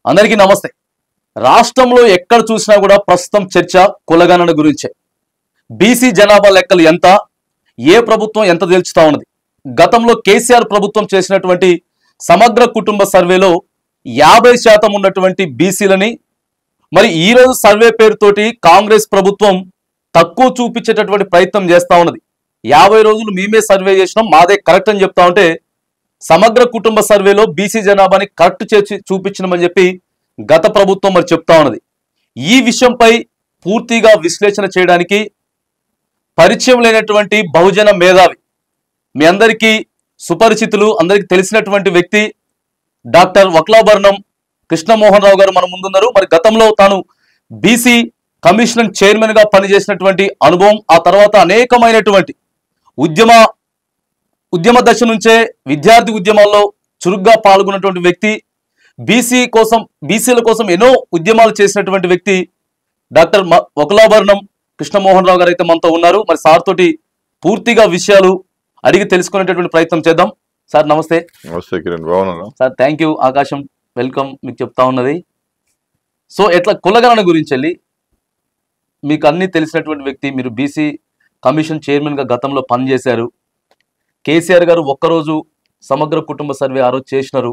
అందరికీ నమస్తే. రాష్ట్రంలో ఎక్కడ చూసినా కూడా ప్రస్తుతం చర్చ కులగణన గురించే. బీసీ జనాభా లెక్కలు ఎంత, ఏ ప్రభుత్వం ఎంత తేల్చుతా ఉన్నది. గతంలో కేసీఆర్ ప్రభుత్వం చేసినటువంటి సమగ్ర కుటుంబ సర్వేలో 50% ఉన్నటువంటి బీసీలని మరి ఈ రోజు సర్వే పేరుతోటి కాంగ్రెస్ ప్రభుత్వం తక్కువ చూపించేటటువంటి ప్రయత్నం చేస్తా ఉన్నది. 50 రోజులు మేమే సర్వే చేసినాం, మాదే కరెక్ట్ అని చెప్తా ఉంటే సమగ్ర కుటుంబ సర్వేలో బీసీ జనాభాని కరెక్ట్ చేసి చూపించినామని చెప్పి గత ప్రభుత్వం మరి చెప్తా ఉన్నది. ఈ విషయంపై పూర్తిగా విశ్లేషణ చేయడానికి పరిచయం లేనటువంటి బహుజన మేధావి, మీ అందరికీ సుపరిచితులు, అందరికీ తెలిసినటువంటి వ్యక్తి డాక్టర్ వక్లాభరణం కృష్ణమోహన్ రావు గారు మన ముందున్నారు. మరి గతంలో తాను బీసీ కమిషన్ చైర్మన్ గా పనిచేసినటువంటి అనుభవం, ఆ తర్వాత అనేకమైనటువంటి ఉద్యమ దశ నుంచే విద్యార్థి ఉద్యమాల్లో చురుగ్గా పాల్గొన్నటువంటి వ్యక్తి, బీసీల కోసం ఎన్నో ఉద్యమాలు చేసినటువంటి వ్యక్తి డాక్టర్ వక్లాభరణం కృష్ణమోహన్ రావు గారు అయితే మనతో ఉన్నారు. మరి సార్ తోటి పూర్తిగా విషయాలు అడిగి తెలుసుకునేటటువంటి ప్రయత్నం చేద్దాం. సార్ నమస్తే. నమస్తే కిరణ్, బాగున్నాను సార్. Thank you. ఆకాశం వెల్కమ్ మీకు చెప్తా ఉన్నది. సో ఎట్లా కులగణన గురించి వెళ్ళి మీకు అన్ని తెలిసినటువంటి వ్యక్తి, మీరు బీసీ కమిషన్ చైర్మన్ గా గతంలో పనిచేశారు. కేసీఆర్ గారు ఒక్కరోజు సమగ్ర కుటుంబ సర్వే ఆ రోజు చేసినారు.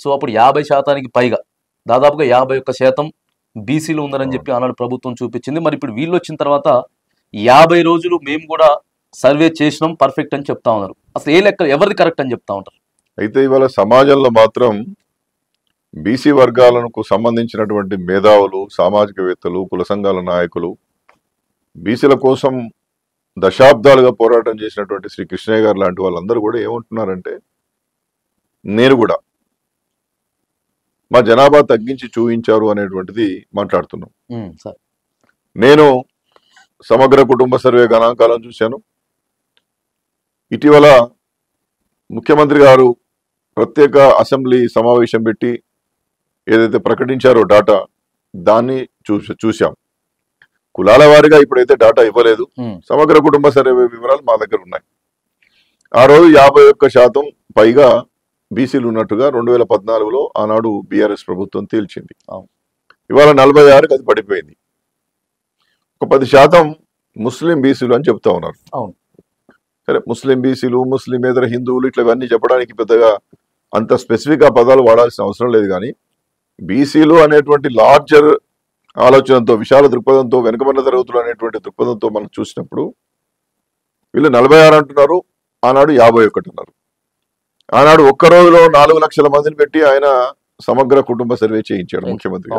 సో అప్పుడు 50% పైగా, దాదాపుగా 51% బీసీలు ఉందని చెప్పి ఆనాడు ప్రభుత్వం చూపించింది. మరి ఇప్పుడు వీళ్ళు వచ్చిన తర్వాత 50 రోజులు మేము కూడా సర్వే చేసినాం, పర్ఫెక్ట్ అని చెప్తా ఉన్నారు. అసలు ఏ లెక్క ఎవరిది కరెక్ట్ అని చెప్తా ఉంటారు? అయితే ఇవాళ సమాజంలో మాత్రం బీసీ వర్గాలకు సంబంధించినటువంటి మేధావులు, సామాజికవేత్తలు, కుల సంఘాల నాయకులు, బీసీల కోసం దశాబ్దాలుగా పోరాటం చేసినటువంటి శ్రీ కృష్ణయ్య గారు లాంటి వాళ్ళందరూ కూడా ఏమంటున్నారంటే, నేను కూడా మా జనాభా తగ్గించి చూపించారు అనేటువంటిది మాట్లాడుతున్నాం. నేను సమగ్ర కుటుంబ సర్వే గణాంకాలను చూశాను. ఇటీవల ముఖ్యమంత్రి గారు ప్రత్యేక అసెంబ్లీ సమావేశం పెట్టి ఏదైతే ప్రకటించారో డాటా, దాన్ని చూశాం. కులాల వారిగా ఇప్పుడైతే డాటా ఇవ్వలేదు. సమగ్ర కుటుంబ సర్వే వివరాలు మా దగ్గర ఉన్నాయి. ఆ రోజు 51% పైగా బీసీలు ఉన్నట్టుగా 2014లో ఆనాడు బీఆర్ఎస్ ప్రభుత్వం తేల్చింది. ఇవాళ 46కి అది పడిపోయింది. ఒక 10% ముస్లిం బీసీలు అని చెప్తా ఉన్నారు. సరే, ముస్లిం బీసీలు, ముస్లిమేతర హిందువులు, ఇట్లా ఇవన్నీ చెప్పడానికి పెద్దగా అంత స్పెసిఫిక్ ఆ పదాలు వాడాల్సిన అవసరం లేదు. కానీ బీసీలు అనేటువంటి లార్జర్ ఆలోచనతో, విశాల దృక్పథంతో, వెనుకబడిన తరగతులు అనేటువంటి దృక్పథంతో మనం చూసినప్పుడు వీళ్ళు 46 అంటున్నారు, ఆనాడు 51 అన్నారు. ఆనాడు ఒక్క రోజులో 4 లక్షల మందిని పెట్టి ఆయన సమగ్ర కుటుంబ సర్వే చేయించాడు ముఖ్యమంత్రి.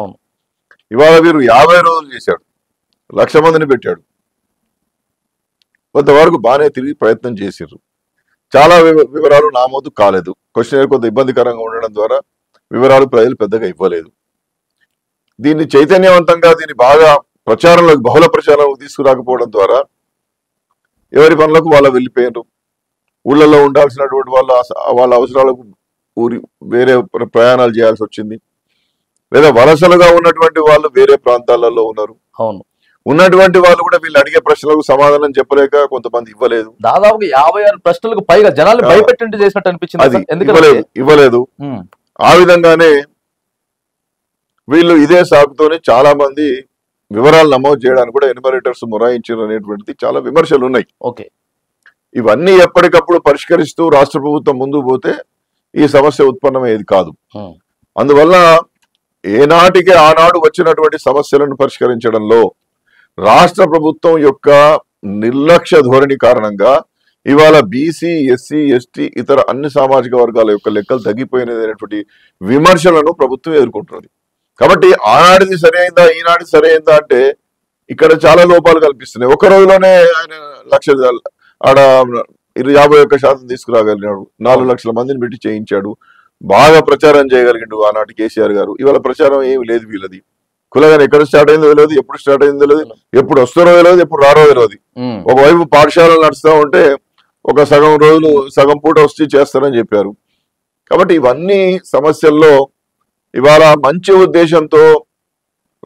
ఇవాళ వీరు 50 రోజులు చేశాడు, 1,00,000 మందిని పెట్టాడు. కొంతవరకు బాగానే తిరిగి ప్రయత్నం చేశారు. చాలా వివరాలు నామోదు కాలేదు. క్వశ్చన్ కొంత ఇబ్బందికరంగా ఉండడం ద్వారా వివరాలు ప్రజలు పెద్దగా ఇవ్వలేదు. దీన్ని చైతన్యవంతంగా, దీన్ని బాగా ప్రచారంలోకి, బహుళ ప్రచారంలోకి తీసుకురాకపోవడం ద్వారా ఎవరి పనులకు వాళ్ళు వెళ్ళిపోయారు. ఊళ్ళల్లో ఉండాల్సినటువంటి వాళ్ళ అవసరాలకు వేరే ప్రయాణాలు చేయాల్సి వచ్చింది. లేదా వలసలుగా ఉన్నటువంటి వాళ్ళు వేరే ప్రాంతాలలో ఉన్నారు. అవును, ఉన్నటువంటి వాళ్ళు కూడా వీళ్ళు అడిగే ప్రశ్నలకు సమాధానం చెప్పలేక కొంతమంది ఇవ్వలేదు. దాదాపుగా 56 ప్రశ్నలకు పైగా జనాలు భయపెట్టి చేసినట్టు అనిపించింది. ఇవ్వలేదు. ఆ విధంగానే వీళ్ళు ఇదే సాగుతోనే చాలా మంది వివరాలు నమోదు చేయడానికి కూడా ఎన్యుమరేటర్స్ మొరాయించారు అనేటువంటిది చాలా విమర్శలు ఉన్నాయి. ఓకే, ఇవన్నీ ఎప్పటికప్పుడు పరిష్కరిస్తూ రాష్ట్ర ప్రభుత్వం ముందుకు పోతే ఈ సమస్య ఉత్పన్నమయ్యేది కాదు. అందువల్ల ఏనాటికి ఆనాడు వచ్చినటువంటి సమస్యలను పరిష్కరించడంలో రాష్ట్ర ప్రభుత్వం యొక్క నిర్లక్ష్య ధోరణి కారణంగా ఇవాళ బీసీ, ఎస్సీ, ఎస్టీ, ఇతర అన్ని సామాజిక వర్గాల యొక్క లెక్కలు తగ్గిపోయినది అనేటువంటి విమర్శలను ప్రభుత్వం ఎదుర్కొంటున్నది. కాబట్టి ఆనాడిది సరైందా, ఈనాటిది సరైందా అంటే ఇక్కడ చాలా లోపాలు కల్పిస్తున్నాయి. ఒక రోజులోనే ఆయన ఆడ 51% తీసుకురాగలిగినాడు, 4 లక్షల మందిని పెట్టి చేయించాడు, బాగా ప్రచారం చేయగలిగిండు ఆనాటి కేసీఆర్ గారు. ఇవాళ ప్రచారం ఏమి లేదు వీళ్ళది. కులగానే ఎక్కడ స్టార్ట్ అయిందో తెలియదు, ఎప్పుడు స్టార్ట్ అయిందో తెలియదు, ఎప్పుడు వస్తారో తెలియదు, ఎప్పుడు రారో తెలియదు. ఒకవైపు పాఠశాలలు నడుస్తూ ఉంటే ఒక సగం పూట వచ్చి చేస్తారని చెప్పారు. కాబట్టి ఇవన్నీ సమస్యల్లో ఇవాళ మంచి ఉద్దేశంతో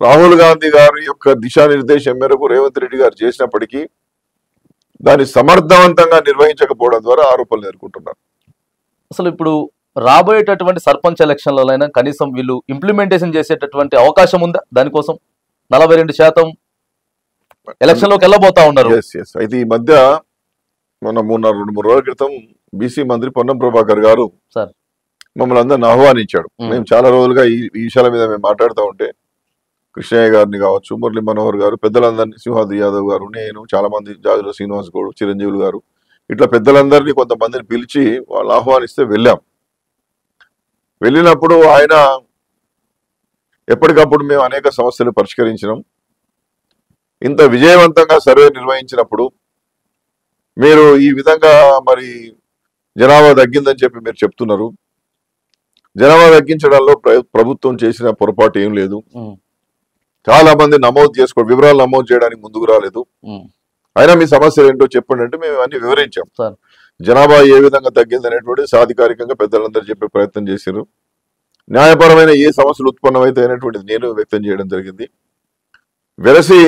రాహుల్ గాంధీ గారి యొక్క దిశానిర్దేశం మేరకు రేవంత్ రెడ్డి గారు చేసినప్పటికీ దాన్ని సమర్థవంతంగా నిర్వహించకపోవడం ద్వారా ఆరోపణలు ఎదుర్కొంటున్నారు. అసలు ఇప్పుడు రాబోయేటటువంటి సర్పంచ్ ఎలక్షన్లైనా కనీసం వీళ్ళు ఇంప్లిమెంటేషన్ చేసేటటువంటి అవకాశం ఉందా? దానికోసం 42% ఎలక్షన్ లోకి వెళ్ళబోతా ఉన్నారు. అయితే ఈ మధ్య మొన్న 2-3 రోజుల క్రితం బీసీ మంత్రి పొన్నం ప్రభాకర్ గారు సార్ మమ్మల్ని అందరిని ఆహ్వానించాడు. మేము చాలా రోజులుగా ఈ విషయాల మీద మేము మాట్లాడుతూ ఉంటే కృష్ణయ్య గారిని కావచ్చు, మురళీ మనోహర్ గారు, పెద్దలందరినీ, సింహాద్రి యాదవ్ గారు, నేను, చాలా మంది, జాజుల శ్రీనివాస్ గౌడ్, చిరంజీవులు గారు, ఇట్లా పెద్దలందరినీ కొంతమందిని పిలిచి వాళ్ళు ఆహ్వానిస్తే వెళ్ళాం. వెళ్ళినప్పుడు ఆయన ఎప్పటికప్పుడు మేము అనేక సమస్యలు పరిష్కరించినాం. ఇంత విజయవంతంగా సర్వే నిర్వహించినప్పుడు మీరు ఈ విధంగా మరి జనాభా తగ్గిందని చెప్పి మీరు చెప్తున్నారు. జనాభా తగ్గించడంలో ప్రభుత్వం చేసిన పొరపాటు ఏం లేదు. చాలా మంది వివరాలు నమోదు చేయడానికి ముందుకు రాలేదు. అయినా మీ సమస్యలు ఏంటో చెప్పండి అంటే మేము అన్ని వివరించాం. జనాభా ఏ విధంగా తగ్గింది అనేటువంటి సాధికారికంగా పెద్దలందరూ చెప్పే ప్రయత్నం చేశారు. న్యాయపరమైన ఏ సమస్యలు ఉత్పన్నమైతే అనేటువంటిది నేను వ్యక్తం చేయడం జరిగింది. వెరసి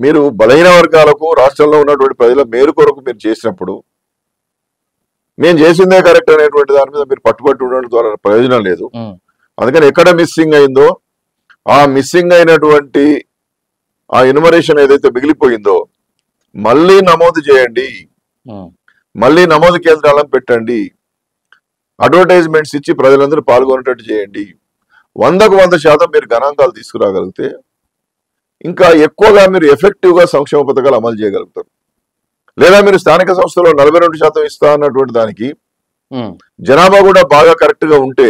మీరు బలహీన వర్గాలకు, రాష్ట్రంలో ఉన్నటువంటి ప్రజల మేలు కొరకు మీరు చేసినప్పుడు నేను చేసిందే కరెక్ట్ అనేటువంటి దాని మీద మీరు పట్టుబట్టి ఉండడం ద్వారా ప్రయోజనం లేదు. అందుకని ఎక్కడ మిస్సింగ్ అయిందో ఆ మిస్సింగ్ అయినటువంటి ఆ ఎన్యుమరేషన్ ఏదైతే మిగిలిపోయిందో మళ్ళీ నమోదు చేయండి, మళ్ళీ నమోదు కేంద్రాలను పెట్టండి, అడ్వర్టైజ్మెంట్స్ ఇచ్చి ప్రజలందరూ పాల్గొనేటట్టు చేయండి. 100% మీరు గణాంకాలు తీసుకురాగలిగితే ఇంకా ఎక్కువగా మీరు ఎఫెక్టివ్ గా సంక్షేమ పథకాలు అమలు చేయగలుగుతారు. లేదా మీరు స్థానిక సంస్థలో 42% ఇస్తా అన్నటువంటి దానికి జనాభా కూడా బాగా కరెక్ట్ గా ఉంటే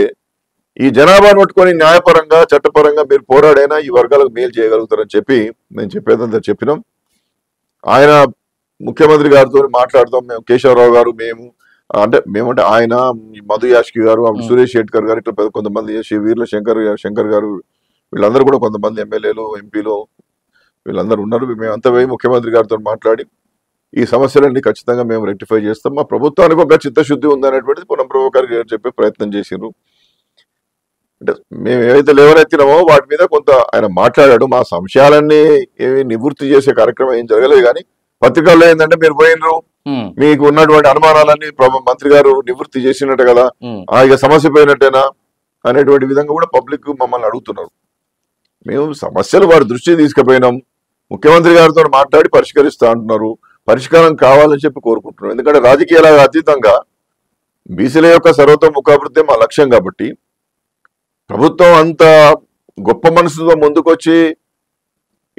ఈ జనాభాను పట్టుకొని న్యాయపరంగా, చట్టపరంగా మీరు పోరాడైనా ఈ వర్గాలకు మేలు చేయగలుగుతారని చెప్పి నేను చెప్పేదంతా చెప్పినాం. ఆయన ముఖ్యమంత్రి గారితో మాట్లాడతాం. మేము కేశవరావు గారు, మేమంటే ఆయన, మధు యాష్కి గారు, సురేష్ షెట్కర్ గారు, ఇట్లా కొంతమంది, వీర్ల శంకర్ గారు, వీళ్ళందరూ కూడా కొంతమంది ఎమ్మెల్యేలు, ఎంపీలు వీళ్ళందరూ ఉన్నారు. మేమంతా పోయి ముఖ్యమంత్రి గారితో మాట్లాడి ఈ సమస్యలన్నీ ఖచ్చితంగా మేము రెక్టిఫై చేస్తాం. మా ప్రభుత్వానికి ఒక చిత్తశుద్ధి ఉందనేటువంటిది పొన్నం ప్రభాకర్ గారు చెప్పే ప్రయత్నం చేసిండ్రు. అంటే మేము ఏవైతే లేవనెత్తినామో వాటి మీద కొంత ఆయన మాట్లాడాడు. మా సంశయాలన్నీ ఏమి నివృత్తి చేసే కార్యక్రమం ఏం జరగలేదు. కానీ పత్రికల్లో ఏంటంటే మీరు పోయినరు, మీకు ఉన్నటువంటి అనుమానాలన్నీ మంత్రి గారు నివృత్తి చేసినట్టు కదా, ఇక సమస్య పోయినట్టేనా అనేటువంటి విధంగా కూడా పబ్లిక్ మమ్మల్ని అడుగుతున్నారు. మేము సమస్యలు వారి దృష్టికి తీసుకుపోయినాం. ముఖ్యమంత్రి గారితో మాట్లాడి పరిష్కరిస్తా అంటున్నారు. పరిష్కారం కావాలని చెప్పి కోరుకుంటున్నాం. ఎందుకంటే రాజకీయాలకు అతీతంగా బీసీల యొక్క సర్వతోముఖాభివృద్ధి మా లక్ష్యం కాబట్టి ప్రభుత్వం అంత గొప్ప మనసుతో ముందుకొచ్చి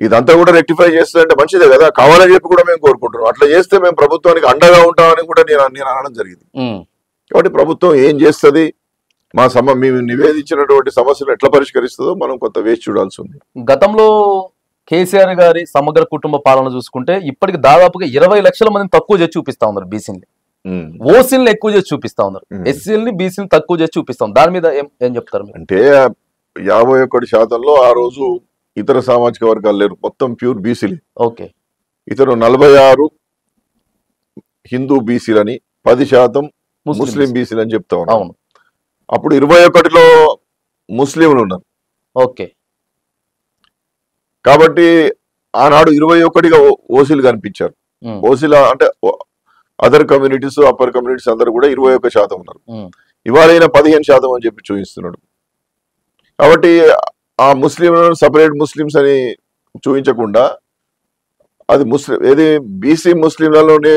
ఇదంతా కూడా రెక్టిఫై చేస్తుందంటే మంచిదే కదా, కావాలని చెప్పి కూడా మేము కోరుకుంటున్నాం. అట్లా చేస్తే మేము ప్రభుత్వానికి అండగా ఉంటామని కూడా నేను అనడం జరిగింది. కాబట్టి ప్రభుత్వం ఏం చేస్తుంది, మేము నివేదించినటువంటి సమస్యలు ఎట్లా పరిష్కరిస్తుందో మనం కొంత వేచి చూడాల్సి ఉంది. గతంలో కేసీఆర్ గారి సమగ్ర కుటుంబ పాలన చూసుకుంటే ఇప్పటికి దాదాపుగా 20 లక్షల మందిని తక్కువ చేసి చూపిస్తా ఉన్నారు. బీసీని, ఓసీని ఎక్కువ చేసి చూపిస్తా ఉన్నారు, ఎస్సీని బీసీని తక్కువ చేసి చూపిస్తాం. దాని మీద ఏం చెప్తారు? అంటే 51% ఆ రోజు ఇతర సామాజిక వర్గాలు లేరు, మొత్తం ప్యూర్ బీసీలే. ఓకే, ఇతరు 46 హిందూ బీసీలని, 10% ముస్లిం బీసీలు అని చెప్తా ఉన్నారు. అవును, అప్పుడు 21లో ముస్లింలు ఉన్నారు. ఓకే, కాబట్టి ఆనాడు 21గా ఓసీలు కనిపించారు. ఓసీల అంటే అదర్ కమ్యూనిటీస్, అప్పర్ కమ్యూనిటీస్ అందరూ కూడా 21% ఉన్నారు. ఇవాళ 15% అని చెప్పి చూపిస్తున్నాడు. కాబట్టి ఆ ముస్లింలను సపరేట్ ముస్లిమ్స్ అని చూపించకుండా అది ఏది బీసీ ముస్లింలలోనే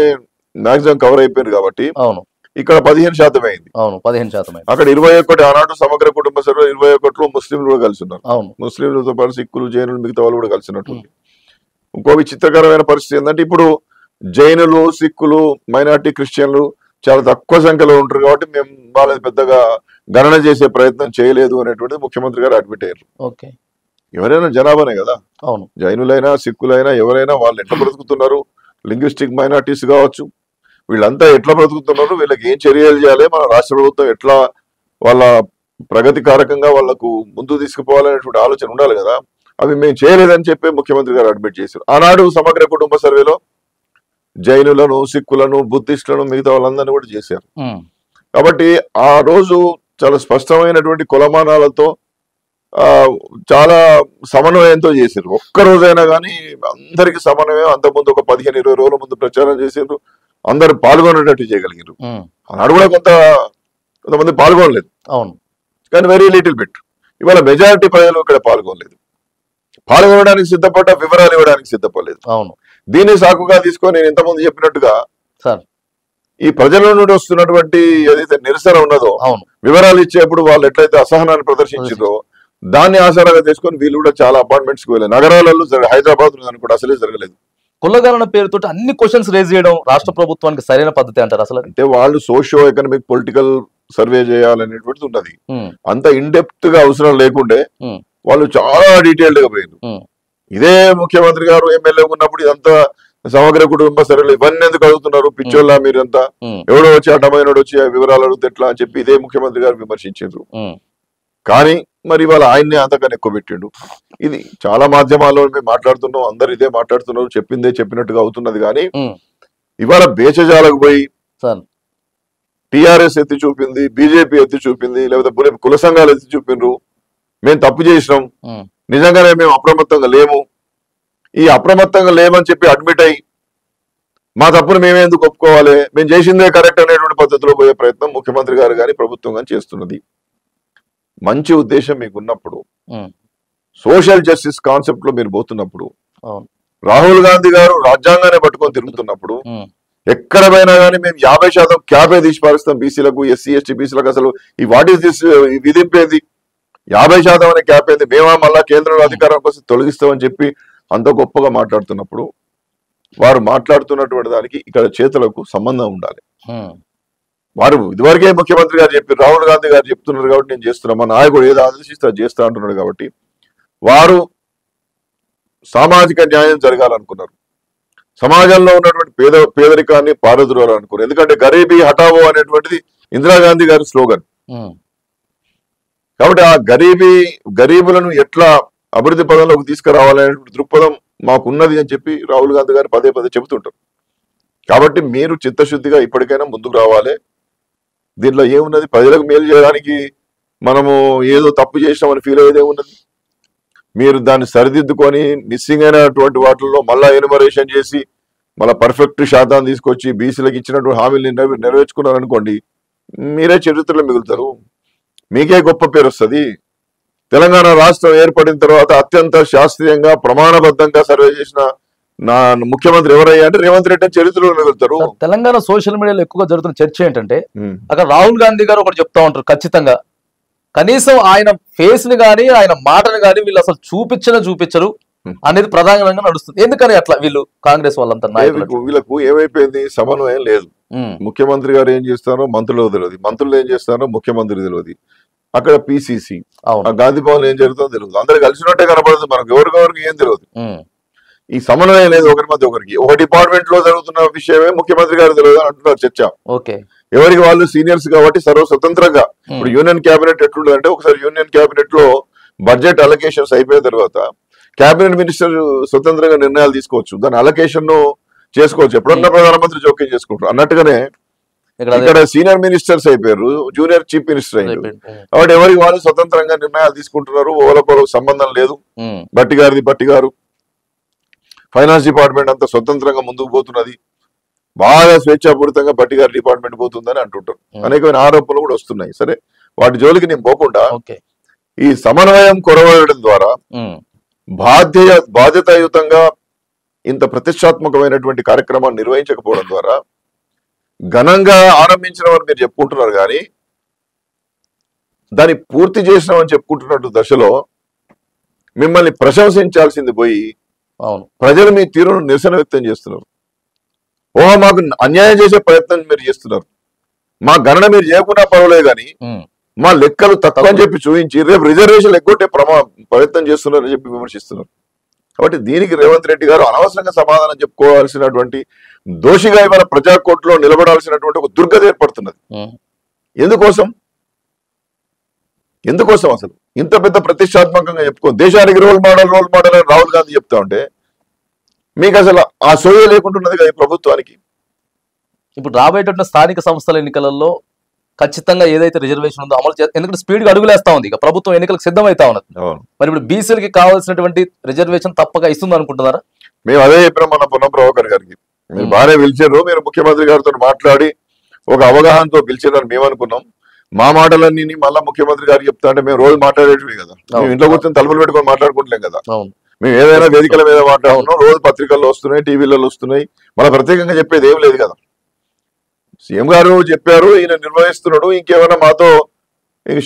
మాక్సిమం కవర్ అయిపోయారు. కాబట్టి అవును, ఇక్కడ 15% అయింది. అవును, 15% అక్కడ 21 ఆనాడు సమగ్ర కుటుంబ సర్వే 21లో ముస్లింలు కూడా కలిసి ఉన్నారు. అవును, ముస్లింలతో పాటు సిక్కులు, జైనులు, మిగతా వాళ్ళు కూడా కలిసినట్టు. ఇంకో విచిత్రకరమైన పరిస్థితి ఏంటంటే ఇప్పుడు జైనులు, సిక్కులు, మైనార్టీ క్రిస్టియన్లు చాలా తక్కువ సంఖ్యలో ఉంటారు. కాబట్టి మేము వాళ్ళని పెద్దగా గణన చేసే ప్రయత్నం చేయలేదు అనేటువంటిది ముఖ్యమంత్రి గారు అడ్మిట్ అయ్యారు. ఓకే, ఎవరైనా జనాభానే కదా, అవును, జైనులైనా, సిక్కులైనా, ఎవరైనా వాళ్ళు ఎట్లా బ్రతుకుతున్నారు, లింగ్విస్టిక్ మైనార్టీస్ కావచ్చు, వీళ్ళంతా ఎట్లా బ్రతుకుతున్నారు, వీళ్ళకి ఏం చర్యలు చేయాలి, మన రాష్ట్ర ప్రభుత్వం ఎట్లా వాళ్ళ ప్రగతి కారకంగా వాళ్లకు ముందు తీసుకుపోవాలనేటువంటి ఆలోచన ఉండాలి కదా. అవి మేము చేయలేదని చెప్పి ముఖ్యమంత్రి గారు అడ్మిట్ చేశారు. ఆనాడు సమగ్ర కుటుంబ సర్వేలో జైనులను, సిక్కులను, బుద్ధిస్టులను, మిగతా వాళ్ళందరినీ కూడా చేశారు. కాబట్టి ఆ రోజు చాలా స్పష్టమైనటువంటి కులమానాలతో చాలా సమన్వయంతో చేశారు. ఒక్క రోజైనా కానీ అందరికి సమన్వయం. అంతకుముందు ఒక 15-20 రోజుల ముందు ప్రచారం చేసిండ్రు. అందరు పాల్గొనేటట్టు చేయగలిగారు. ఆనాడు కూడా కొంతమంది పాల్గొనలేదు, అవును, కానీ వెరీ లిటిల్ బిట్. ఇవాళ మెజారిటీ ప్రజలు ఇక్కడ పాల్గొనలేదు, పాల్గొనడానికి సిద్ధపడ్డ వివరాలు ఇవ్వడానికి సిద్ధపడలేదు. అవును, దీన్ని సాకుగా తీసుకొని నేను ఇంతకుముందు చెప్పినట్టుగా సార్ ఈ ప్రజల నుండి వస్తున్నటువంటి ఏదైతే నిరసన ఉన్నదో, అవును, వివరాలు ఇచ్చేప్పుడు వాళ్ళు ఎట్లయితే అసహనాన్ని ప్రదర్శించారో దాన్ని ఆధారంగా తీసుకొని వీళ్ళు కూడా చాలా అపార్ట్మెంట్స్ కి వెళ్ళారు. నగరాలలో హైదరాబాద్ కూడా అసలే జరగలేదు. కులగణన పేరుతో అన్ని క్వశ్చన్స్ రేజ్ చేయడం రాష్ట్ర ప్రభుత్వానికి సరైన పద్ధతి అంటారు అసలు? అంటే వాళ్ళు సోషియో ఎకనామిక్ పొలిటికల్ సర్వే చేయాలనేటువంటిది ఉన్నది. అంత ఇన్డెప్త్ గా అవసరం లేకుండే వాళ్ళు చాలా డీటెయిల్డ్ గా పోయింది. ఇదే ముఖ్యమంత్రి గారు ఎమ్మెల్యే ఉన్నప్పుడు ఇదంతా సమగ్ర కుటుంబ సర్వేలు ఇవన్నీ ఎందుకు అడుగుతున్నారు, పిచ్చోళ్ళ మీరంతా, ఎవడో వచ్చి అటమైనడు వచ్చి వివరాలు అడిగితే ఎట్లా అని చెప్పి ఇదే ముఖ్యమంత్రి గారు విమర్శించారు. కానీ మరి ఇవాళ ఆయన్ని అంతకన్నా ఎక్కువ పెట్టిండు. ఇది చాలా మాధ్యమాల్లో మేము మాట్లాడుతున్నాం, అందరు ఇదే మాట్లాడుతున్నారు, చెప్పిందే చెప్పినట్టుగా అవుతున్నది. కానీ ఇవాళ బేచజాలకు పోయి టిఆర్ఎస్ ఎత్తి చూపింది, బీజేపీ ఎత్తి చూపింది, లేకపోతే కుల సంఘాలు ఎత్తి చూపిండ్రు, మేము తప్పు చేసినాం, నిజంగానే మేము అప్రమత్తంగా లేము, ఈ అప్రమత్తంగా లేమని చెప్పి అడ్మిట్ అయ్యి మా తప్పును మేమే ఎందుకు ఒప్పుకోవాలి, మేము చేసిందే కరెక్ట్ అనేటువంటి పద్ధతిలో పోయే ప్రయత్నం ముఖ్యమంత్రి గారు కానీ ప్రభుత్వం కానీ చేస్తున్నది. మంచి ఉద్దేశం మీకు ఉన్నప్పుడు, సోషల్ జస్టిస్ కాన్సెప్ట్ లో మీరు పోతున్నప్పుడు, రాహుల్ గాంధీ గారు రాజ్యాంగాన్ని పట్టుకొని తిరుగుతున్నప్పుడు, ఎక్కడ పోయినా కానీ మేము 50% క్యాబే తీసి పారిస్తాం బీసీలకు, ఎస్సీ ఎస్టీ బీసీలకు, అసలు ఈ వాట్ ఈస్ దిస్ విధింపేది 50% అనే క్యాప్ ఏంది, మేమా మళ్ళా కేంద్రంలో అధికారం కోసం తొలగిస్తామని చెప్పి అంత గొప్పగా మాట్లాడుతున్నప్పుడు, వారు మాట్లాడుతున్నటువంటి దానికి ఇక్కడ చేతులకు సంబంధం ఉండాలి. వారు ఇదివరకే ముఖ్యమంత్రి గారు చెప్పి, రాహుల్ గాంధీ గారు చెప్తున్నారు కాబట్టి నేను చేస్తున్నా, మా నాయకుడు ఏదో ఆదేశిస్తా చేస్తా అంటున్నాడు కాబట్టి వారు సామాజిక న్యాయం జరగాలనుకున్నారు, సమాజంలో ఉన్నటువంటి పేదరికాన్ని పారద్రోలాలనుకున్నారు. ఎందుకంటే గరీబీ హఠావో అనేటువంటిది ఇందిరాగాంధీ గారి స్లోగన్. కాబట్టి ఆ గరీబులను ఎట్లా అభివృద్ధి పదంలోకి తీసుకురావాలనేటువంటి దృక్పథం మాకున్నది అని చెప్పి రాహుల్ గాంధీ గారు పదే పదే చెబుతుంటారు. కాబట్టి మీరు చిత్తశుద్ధిగా ఇప్పటికైనా ముందుకు రావాలి. దీంట్లో ఏమున్నది, ప్రజలకు మేలు చేయడానికి మనము ఏదో తప్పు చేసినామని ఫీల్ అయ్యేదే ఉన్నది. మీరు దాన్ని సరిదిద్దుకొని మిస్సింగ్ అయినటువంటి వాటిల్లో మళ్ళా ఎన్యుమరేషన్ చేసి మళ్ళీ పర్ఫెక్ట్ శాతాన్ని తీసుకొచ్చి బీసీలకు ఇచ్చినటువంటి హామీలు నెరవేర్చుకున్నారనుకోండి, మీరే చరిత్రలో మిగులుతారు, మీకే గొప్ప పేరు వస్తుంది. తెలంగాణ రాష్ట్రం ఏర్పడిన తర్వాత అత్యంత శాస్త్రీయంగా ప్రమాణబద్ధంగా సర్వే చేసిన నా ముఖ్యమంత్రి ఎవరయ్యా అంటే రేవంత్ రెడ్డి చరిత్రలో మిగులుతారు. తెలంగాణ సోషల్ మీడియాలో ఎక్కువగా జరుగుతున్న చర్చ ఏంటంటే, అక్కడ రాహుల్ గాంధీ గారు ఒకటి చెప్తా ఉంటారు, ఖచ్చితంగా కనీసం ఆయన ఫేస్ ని గానీ ఆయన మాటను గానీ వీళ్ళు అసలు చూపించరు అనేది ప్రధానంగా నడుస్తుంది. ఎందుకని అట్లా వీళ్ళు కాంగ్రెస్ వాళ్ళంతా వీళ్ళకు ఏమైపోయింది, సమన్వయం లేదు. ముఖ్యమంత్రి గారు ఏం చేస్తారో మంత్రులకు తెలియదు, మంత్రులు ఏం చేస్తారో ముఖ్యమంత్రి తెలియదు, అక్కడ పిసిసి గాంధీ భవన్ ఏం జరుగుతుందో తెలియదు, అందరు కలిసినట్టే కనపడదు, మనకు ఎవరికెవరికి ఏం తెలియదు. ఈ సమన్వయం లేదు ఒకరి మధ్య ఒకరికి. ఒక డిపార్ట్మెంట్ లో జరుగుతున్న విషయమే ముఖ్యమంత్రి గారు తెలియదు అని అంటున్నారు చర్చ. ఎవరికి వాళ్ళు సీనియర్స్ కాబట్టి సర్వ స్వతంత్రంగా. ఇప్పుడు యూనియన్ క్యాబినెట్ ఎట్లుండదంటే, ఒకసారి యూనియన్ క్యాబినెట్ లో బడ్జెట్ అలొకేషన్స్ అయిపోయిన తర్వాత క్యాబినెట్ మినిస్టర్ స్వతంత్రంగా నిర్ణయాలు తీసుకోవచ్చు, దాని అలొకేషన్ ను చేసుకోవచ్చు, ఎప్పుడన్నా ప్రధానమంత్రి జోక్యం చేసుకుంటారు అన్నట్టుగానే ఇక్కడ సీనియర్ మినిస్టర్స్ అయిపోయారు, జూనియర్ చీఫ్ మినిస్టర్ అయ్యారు. కాబట్టి ఎవరికి వాళ్ళు స్వతంత్రంగా నిర్ణయాలు తీసుకుంటున్నారు, ఓలకోలకు సంబంధం లేదు. బట్టి గారు ఫైనాన్స్ డిపార్ట్మెంట్ అంతా స్వతంత్రంగా ముందుకు పోతున్నది, బాగా స్వేచ్ఛాపూరితంగా బట్టి గారి డిపార్ట్మెంట్ పోతుందని అంటుంటారు. అనేకమైన ఆరోపణలు కూడా వస్తున్నాయి. సరే, వాటి జోలికి నేను పోకుండా ఈ సమన్వయం కొరవడం ద్వారా బాధ్యతాయుతంగా ఇంత ప్రతిష్టాత్మకమైనటువంటి కార్యక్రమాన్ని నిర్వహించకపోవడం ద్వారా ఘనంగా ఆరంభించినవని మీరు చెప్పుకుంటున్నారు, కానీ దాన్ని పూర్తి చేసినామని చెప్పుకుంటున్నట్టు దశలో మిమ్మల్ని ప్రశంసించాల్సింది పోయి ప్రజలు మీ తీరును నిరసన వ్యక్తం చేస్తున్నారు. ఓహో, మాకు అన్యాయం చేసే ప్రయత్నం మీరు చేస్తున్నారు, మా గణన మీరు చేయకుండా పర్వాలేదు కానీ మా లెక్కలు తక్కువ అని చెప్పి చూపించి రేపు రిజర్వేషన్ ఎగ్గొట్టే ప్రయత్నం చేస్తున్నారని చెప్పి విమర్శిస్తున్నారు. కాబట్టి దీనికి రేవంత్ రెడ్డి గారు అనవసరంగా సమాధానం చెప్పుకోవాల్సినటువంటి దోషిగా ఇవాళ ప్రజాకోర్టులో నిలబడాల్సినటువంటి ఒక దుర్గతి ఏర్పడుతున్నది. ఎందుకోసం అసలు ఇంత పెద్ద ప్రతిష్టాత్మకంగా చెప్పుకో, దేశానికి రోల్ మోడల్ అని రాహుల్ గాంధీ చెప్తా ఉంటే మీకు అసలు ఆ సోయ లేకుంటున్నది కదా ఈ ప్రభుత్వానికి. ఇప్పుడు రాబోయేటటువంటి స్థానిక సంస్థల ఎన్నికలలో ఖచ్చితంగా ఏదైతే రిజర్వేషన్ ఉందో అమలు చేస్తారు, ఎందుకంటే స్పీడ్ గా అడుగులేస్తా ఉంది, ఇక ప్రభుత్వం ఎన్నికలకు సిద్ధమైతా ఉన్నది. మరి ఇప్పుడు బీసీలకి కావాల్సినటువంటి రిజర్వేషన్ తప్పక ఇస్తుంది అనుకుంటున్నారా? మేము అదే చెప్పినాం మన పొన్నం ప్రభాకర్ గారికి. మీరు బాగానే పిలిచారు, మీరు ముఖ్యమంత్రి గారితో మాట్లాడి ఒక అవగాహనతో పిలిచారని మేము అనుకున్నాం. మా మాటలన్నీ మళ్ళా ముఖ్యమంత్రి గారు చెప్తా అంటే మేము రోజు మాట్లాడేటివి కదా, మేము ఇంట్లో కూర్చొని తలుపులు పెట్టుకొని మాట్లాడుకుంటలేం కదా. మేము ఏదైనా వేదికల మీద మాట్లాడుతున్నాం, రోజు పత్రికల్లో వస్తున్నాయి, టీవీలలో వస్తున్నాయి, మన ప్రత్యేకంగా చెప్పేది ఏం లేదు కదా. సీఎం గారు చెప్పారు, ఈయన నిర్వహిస్తున్నాడు, ఇంకేమైనా మాతో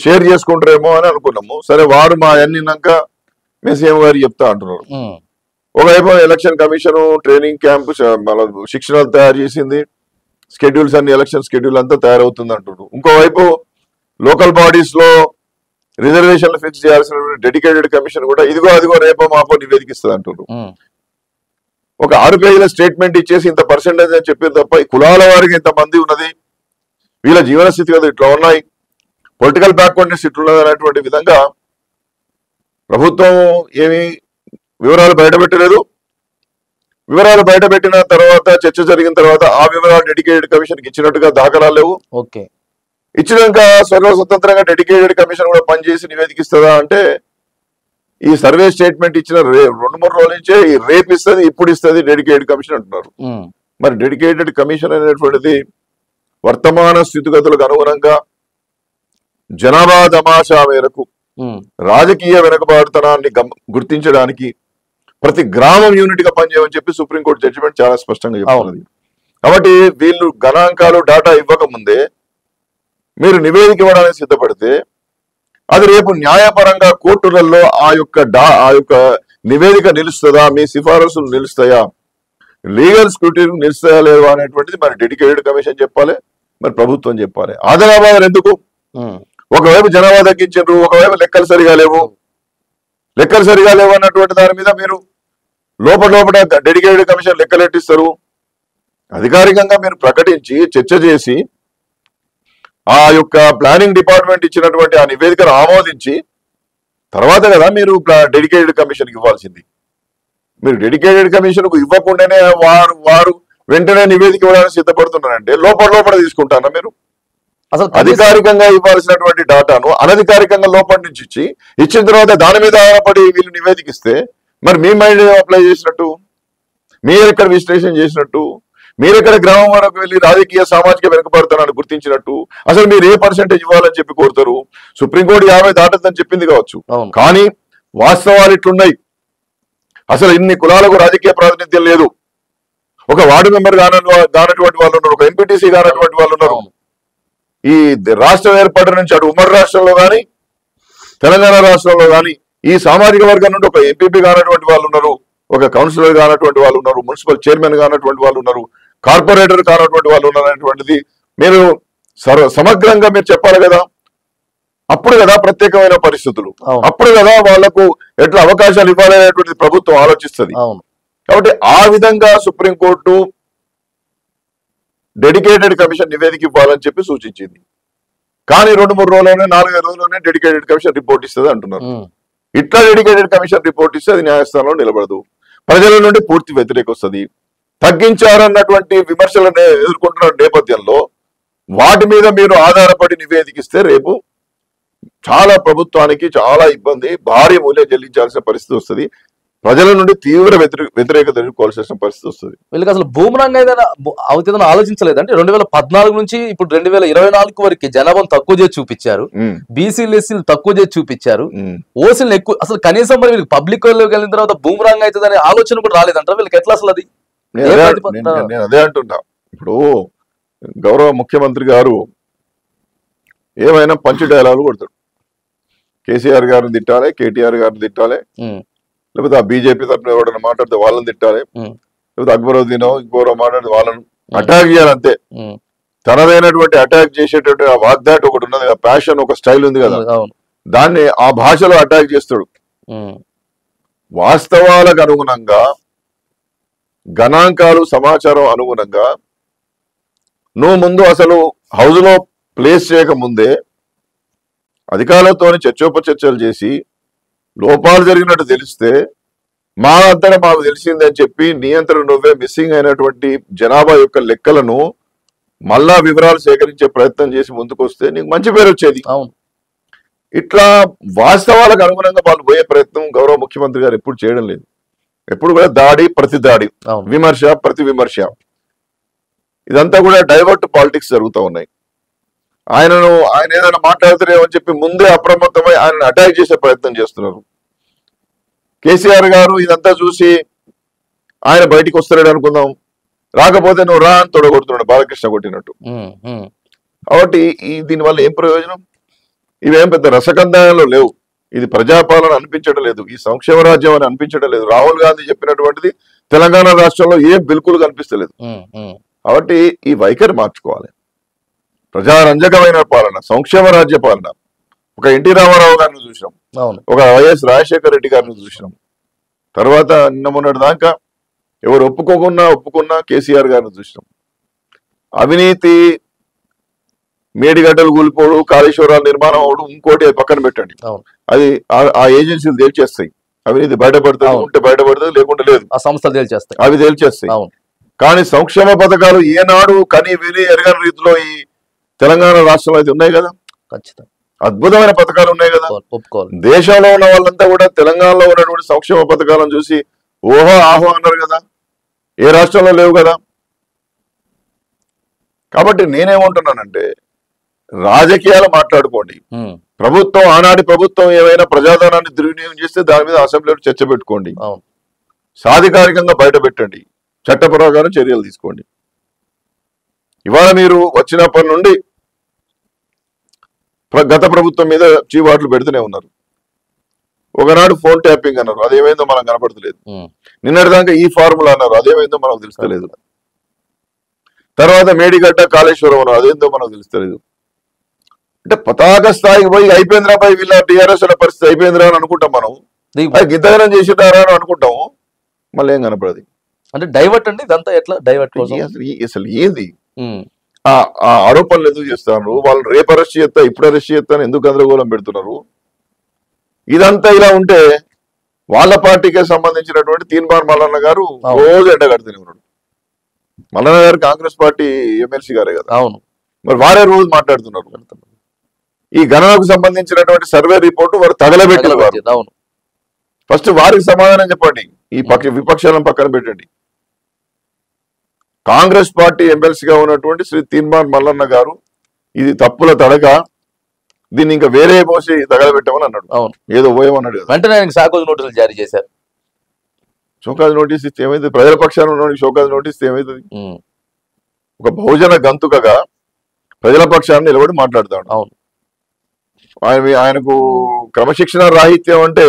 షేర్ చేసుకుంటారేమో అని అనుకున్నాము. సరే, వారు మా అన్నినాక మేము సీఎం గారు చెప్తా అంటున్నారు. ఒకవైపు ఎలక్షన్ కమిషన్ ట్రైనింగ్ క్యాంప్ శిక్షణలు తయారు చేసింది, స్కెడ్యూల్స్ అన్ని ఎలక్షన్ స్కెడ్యూల్ అంతా తయారవుతుంది అంటున్నారు. ఇంకోవైపు లోకల్ బాడీస్ లో రిజర్వేషన్లు ఫిక్స్ చేయాల్సిన డెడికేటెడ్ కమిషన్ కూడా ఇదిగో అదిగో రేపో మాపో నివేదికిస్తుంది అంటున్నారు. ఒక 6 పేజీల స్టేట్మెంట్ ఇచ్చేసి ఇంత పర్సెంటేజ్ అని చెప్పారు తప్ప ఈ కులాల వారికి ఇంత మంది ఉన్నది, వీళ్ళ జీవన స్థితి కదా ఇట్లా ఉన్నాయి, పొలిటికల్ బ్యాక్వర్డ్నెస్ ఇట్లున్నది అనేటువంటి విధంగా ప్రభుత్వం ఏమి వివరాలు బయటపెట్టలేదు. వివరాలు బయటపెట్టిన తర్వాత చర్చ జరిగిన తర్వాత ఆ వివరాలు డెడికేటెడ్ కమిషన్ కి ఇచ్చినట్టుగా దాఖలాలు లేవు. ఇచ్చినాక స్వతంత్రంగా డెడికేటెడ్ కమిషన్ కూడా పనిచేసి నివేదికిస్తుందా అంటే ఈ సర్వే స్టేట్మెంట్ ఇచ్చిన 2-3 రోజుల నుంచే రేపు ఇస్తుంది, ఇప్పుడు ఇస్తుంది డెడికేటెడ్ కమిషన్ అంటున్నారు. మరి డెడికేటెడ్ కమిషన్ అనేటువంటిది వర్తమాన స్థితిగతులకు అనుగుణంగా జనాభా తమాషా మేరకు రాజకీయ వెనుకబాటుతనాన్ని గుర్తించడానికి ప్రతి గ్రామం యూనిట్ గా పనిచేయమని చెప్పి సుప్రీంకోర్టు జడ్జిమెంట్ చాలా స్పష్టంగా చెప్తున్నది. కాబట్టి వీళ్ళు గణాంకాలు డాటా ఇవ్వక ముందే మీరు నివేదిక ఇవ్వడానికి సిద్ధపడితే అది రేపు న్యాయపరంగా కోర్టులలో ఆ యొక్క నివేదిక నిలుస్తుందా, మీ సిఫారసులు నిలుస్తాయా, లీగల్ స్క్రూటినీ నిలుస్తాయా లేవా అనేటువంటిది మరి డెడికేటెడ్ కమిషన్ చెప్పాలి, మరి ప్రభుత్వం చెప్పాలి. ఆదిలాబాద్ ఎందుకు ఒకవైపు జనాభా తగ్గించారు, ఒకవైపు లెక్కలు సరిగా లేవు అన్నటువంటి దాని మీద మీరు లోపల డెడికేటెడ్ కమిషన్ లెక్కలెట్టిస్తారు. అధికారికంగా మీరు ప్రకటించి చర్చ చేసి ఆ యొక్క ప్లానింగ్ డిపార్ట్మెంట్ ఇచ్చినటువంటి ఆ నివేదికను ఆమోదించి తర్వాత కదా మీరు డెడికేటెడ్ కమిషన్ ఇవ్వాల్సింది. మీరు డెడికేటెడ్ కమిషన్ కు ఇవ్వకుండానే వారు వెంటనే నివేదిక ఇవ్వడానికి సిద్ధపడుతున్నారంటే లోపల తీసుకుంటారా మీరు? అసలు అధికారికంగా ఇవ్వాల్సినటువంటి డాటాను అనధికారికంగా లోపల నుంచి ఇచ్చిన తర్వాత దాని మీద ఆధారపడి వీళ్ళు నివేదికిస్తే మరి మీ మైండ్ అప్లై చేసినట్టు, మీరు ఎక్కడ విశ్లేషణ చేసినట్టు, మీరు ఎక్కడ గ్రామం వరకు వెళ్ళి రాజకీయ సామాజిక వెనుకబడతానని గుర్తించినట్టు, అసలు మీరు ఏ పర్సెంటేజ్ ఇవ్వాలని చెప్పి కోరుతారు? సుప్రీంకోర్టు 50 దాటద్దని చెప్పింది కావచ్చు, కానీ వాస్తవాలు ఇట్లున్నాయి. అసలు ఇన్ని కులాలకు రాజకీయ ప్రాతినిధ్యం లేదు. ఒక వార్డు మెంబర్ కానటువంటి వాళ్ళు ఉన్నారు, ఒక ఎంపీటీసీ కానటువంటి వాళ్ళు ఉన్నారు. ఈ రాష్ట్రం ఏర్పాటు నుంచి అటు ఉమ్మడి రాష్ట్రంలో కానీ తెలంగాణ రాష్ట్రంలో కానీ ఈ సామాజిక వర్గం నుండి ఒక ఎంపీపీ కానటువంటి వాళ్ళు ఉన్నారు, ఒక కౌన్సిలర్ కానటువంటి వాళ్ళు ఉన్నారు, మున్సిపల్ చైర్మన్ కానటువంటి వాళ్ళు ఉన్నారు, కార్పొరేటర్ కానటువంటి వాళ్ళు ఉన్నారు అనేటువంటిది మీరు సమగ్రంగా మీరు చెప్పాలి కదా. అప్పుడు కదా ప్రత్యేకమైన పరిస్థితులు, అప్పుడు కదా వాళ్లకు ఎట్లా అవకాశాలు ఇవ్వాలనేటువంటిది ప్రభుత్వం ఆలోచిస్తుంది. కాబట్టి ఆ విధంగా సుప్రీంకోర్టు డెడికేటెడ్ కమిషన్ నివేదిక ఇవ్వాలని చెప్పి సూచించింది. కానీ 2-3 రోజుల్లోనే 4-5 రోజుల్లోనే డెడికేటెడ్ కమిషన్ రిపోర్ట్ ఇస్తుంది అంటున్నారు. ఇట్లా డెడికేటెడ్ కమిషన్ రిపోర్ట్ ఇస్తే అది న్యాయస్థానంలో నిలబడదు, ప్రజల నుండి పూర్తి వ్యతిరేక వస్తుంది. తగ్గించారన్నటువంటి విమర్శలను ఎదుర్కొంటున్న నేపథ్యంలో వాటి మీద మీరు ఆధారపడి నివేదికిస్తే రేపు చాలా ప్రభుత్వానికి చాలా ఇబ్బంది, భారీ మూల్యం చెల్లించాల్సిన పరిస్థితి వస్తుంది, ప్రజల నుండి తీవ్ర వ్యతిరేకత ఎదుర్కోవాల్సిన పరిస్థితి వస్తుంది. వీళ్ళకి అసలు భూమిరంగా ఏదైనా అవుతుందని ఆలోచించలేదంటే 2014 నుంచి ఇప్పుడు 2024 వరకు జనాభాను తక్కువ చేసి చూపించారు, బీసీలు ఎస్సీలు తక్కువ చేసి చూపించారు, ఓసీలు ఎక్కువ. అసలు కనీసం మరి వీళ్ళకి పబ్లిక్ వెళ్ళిన తర్వాత భూమిరంగా అవుతుందనే ఆలోచన కూడా రాలేదంటారు వీళ్ళకి. ఎట్లా అసలు అది? నేను అదే అంటున్నా. ఇప్పుడు గౌరవ ముఖ్యమంత్రి గారు ఏమైనా పంచి డైలాగులు కొడతాడు. కేసీఆర్ గారిని తిట్టాలి, కేటీఆర్ గారిని తిట్టాలి, లేకపోతే ఆ బీజేపీ తరఫున ఎవరైనా మాట్లాడితే వాళ్ళని తిట్టాలి, లేకపోతే అక్బరుద్దీన్ ఇంకోరో మాట్లాడితే వాళ్ళని అటాక్ చేయాలి. అంతే. తనదైనటువంటి అటాక్ చేసేటటువంటి ఆ వాగ్దాట్ ఒకటి ఉన్నది, ఆ ప్యాషన్ ఒక స్టైల్ ఉంది కదా, దాన్ని ఆ భాషలో అటాక్ చేస్తాడు. వాస్తవాలకు అనుగుణంగా గణాంకాలు సమాచారం అనుగుణంగా నువ్వు ముందు అసలు హౌస్ లో ప్లేస్ చేయకముందే అధికారులతో చర్చోపచర్చలు చేసి లోపాలు జరిగినట్టు తెలిస్తే మా అంతటా మాకు తెలిసింది అని చెప్పి నియంత్రణ నువ్వే మిస్సింగ్ అయినటువంటి జనాభా యొక్క లెక్కలను మళ్ళా వివరాలు సేకరించే ప్రయత్నం చేసి ముందుకు వస్తే నీకు మంచి పేరు వచ్చేది. ఇట్లా వాస్తవాలకు అనుగుణంగా వాళ్ళు పోయే ప్రయత్నం గౌరవ ముఖ్యమంత్రి గారు ఎప్పుడు చేయడం లేదు. ఎప్పుడు కూడా దాడి ప్రతి దాడి, విమర్శ ప్రతి విమర్శ. ఇదంతా కూడా డైవర్ట్ పాలిటిక్స్ జరుగుతూ ఉన్నాయి. ఆయన ఏదైనా మాట్లాడుతారేమని చెప్పి ముందే అప్రమత్తమై ఆయన అటాక్ చేసే ప్రయత్నం చేస్తున్నారు. కేసీఆర్ గారు ఇదంతా చూసి ఆయన బయటికి వస్తాడు అనుకుందాం, రాకపోతే నువ్వు రా అని తొడగొడుతున్నాడు బాలకృష్ణ కొట్టినట్టు. కాబట్టి దీనివల్ల ఏం ప్రయోజనం? ఇవేం పెద్ద రసకందాయంలో లేవు. ఇది ప్రజాపాలన అనిపించడం లేదు, ఈ సంక్షేమ రాజ్యం అని అనిపించడం లేదు. రాహుల్ గాంధీ చెప్పినటువంటిది తెలంగాణ రాష్ట్రంలో ఏం బిల్కుల్ కనిపిస్తలేదు. కాబట్టి ఈ వైఖరి మార్చుకోవాలి. ప్రజారంజకమైన పాలన, సంక్షేమ రాజ్య పాలన. ఒక ఎన్టీ రామారావు గారిని చూసినాం, ఒక వైఎస్ రాజశేఖర రెడ్డి గారిని చూసినాం, తర్వాత నిన్న మొన్నటి దాకా ఎవరు ఒప్పుకున్నా కేసీఆర్ గారిని చూసినాం. అవినీతి మేడిగడ్డలు కూలిపోడు, కాళేశ్వరాలు నిర్మాణం అవడు, ఇంకోటి పక్కన పెట్టండి, అది ఆ ఏజెన్సీలు తేల్చేస్తాయి. అవినీతి బయటపడుతుంది, ఉంటే బయటపడుతుంది, లేకుంటే లేదు, ఆ సంస్థలు తేల్చేస్తాయి, అవి తేల్చేస్తాయి. కానీ సంక్షేమ పథకాలు ఏనాడు కని విని ఎరగని రీతిలో ఈ తెలంగాణ రాష్ట్రంలో అయితే ఉన్నాయి కదా, ఖచ్చితంగా అద్భుతమైన పథకాలు ఉన్నాయి కదా. దేశంలో ఉన్న వాళ్ళంతా కూడా తెలంగాణలో ఉన్నటువంటి సంక్షేమ పథకాలను చూసి ఓహో ఆహో అన్నారు కదా, ఏ రాష్ట్రంలో లేవు కదా. కాబట్టి నేనేమంటున్నానంటే రాజకీయాలు మాట్లాడుకోండి. ప్రభుత్వం, ఆనాటి ప్రభుత్వం ఏమైనా ప్రజాధనాన్ని దుర్వినియోగం చేస్తే దాని మీద అసెంబ్లీలో చర్చ పెట్టుకోండి, సాధికారికంగా బయట పెట్టండి, చట్ట ప్రకారం చర్యలు తీసుకోండి. ఇవాళ మీరు వచ్చినప్పటి నుండి గత ప్రభుత్వం మీద చీవాట్లు పెడుతూనే ఉన్నారు. ఒకనాడు ఫోన్ ట్యాపింగ్ అన్నారు, అదేమైందో మనం కనపడతలేదు. నిన్నటిదాకా ఈ ఫార్ములా అన్నారు, అదేమైందో మనకు తెలుస్తలేదు. తర్వాత మేడిగడ్డ కాళేశ్వరం అన్నారు, అదేందో మనకు తెలుస్తలేదు. అంటే పతాక స్థాయికి పోయి అయిపోయిందిరా పై వీళ్ళ టీఆర్ఎస్ పరిస్థితి అయిపోయిందిరా అని అనుకుంటాం మనం, గింతగనం చేసేటారా అని అనుకుంటాము, మళ్ళీ ఏం కనపడదు. అంటే డైవర్ట్ అండి ఇదంతా. ఎట్లా డైవర్ట్? అసలు ఏంది ఆ ఆరోపణలు ఎందుకు చేస్తున్నారు? వాళ్ళు రేపు అరెస్ట్ చేస్తా, ఇప్పుడు అరెస్ట్ చేస్తా ఎందుకు గందరగోళం పెడుతున్నారు? ఇదంతా ఇలా ఉంటే వాళ్ళ పార్టీకే సంబంధించినటువంటి తీన్మార్ మల్లన్న గారు రోజు ఎండగడుతూనే ఉన్నాడు. మల్లన్న గారు కాంగ్రెస్ పార్టీ ఎమ్మెల్సీ గారే కదా. అవును. మరి వారే రోజు మాట్లాడుతున్నారు. ఈ గణనకు సంబంధించినటువంటి సర్వే రిపోర్టు వారు తగలబెట్టిన వారు. అవును. ఫస్ట్ వారికి సమాధానం చెప్పండి, ఈ విపక్షాలను పక్కన పెట్టండి. కాంగ్రెస్ పార్టీ ఎమ్మెల్సీగా ఉన్నటువంటి శ్రీ తీన్మార్ మల్లన్న గారు ఇది తప్పుల తడక, దీన్ని ఇంకా వేరే పోసి తగలబెట్టామని అన్నాడు. అవును. ఏదో పోయామన్నాడు. వెంటనే ఆయనకి షోకాజ్ నోటీసులు జారీ చేశారు. షోకాజ్ నోటీస్ ఇస్తే ఏమైతుంది? ప్రజల పక్షాన ఉన్న షోకాజ్ నోటీస్ ఏమైతుంది? ఒక బహుజన గంతుకగా ప్రజల పక్షాన్ని నిలబడి మాట్లాడతాడు. అవును. ఆయనకు క్రమశిక్షణ రాహిత్యం అంటే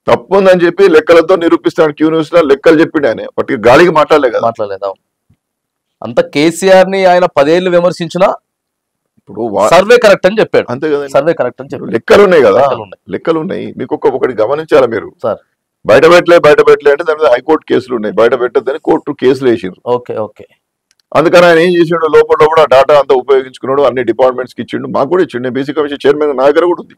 తప్పు ఉందని చెప్పి లెక్కలతో నిరూపిస్తాడు. క్యూ న్యూస్ లో లెక్కలు చెప్పిండు ఆయన, పట్టి గాలికి మాట్లాడలే కదా. మాట్లాడలేదు. అంత కేసీఆర్ ని ఆయన 10 ఏళ్ళు విమర్శించినా ఇప్పుడు సర్వే కరెక్ట్ అని చెప్పాడు. అంతే కదా, సర్వే కరెక్ట్ అని చెప్పాడు. లెక్కలు ఉన్నాయి కదా, లెక్కలు ఉన్నాయి. మీకు ఒకటి గమనించాలా మీరు? బయట పెట్టలే అంటే దాని మీద హైకోర్టు కేసులు ఉన్నాయి. బయట పెట్టద్దని కోర్టు కేసులు వేసిండ్రు. Okay okay. అందుకని ఆయన ఏం చేసిండు, లోపల కూడా డాటా అంతా ఉపయోగించుకున్నాడు, అన్ని డిపార్ట్మెంట్స్ కి ఇచ్చిండు, మాకు కూడా ఇచ్చిండు. బీసీ కమిషన్ చైర్మన్ నా దగ్గర కూడా ఉంది,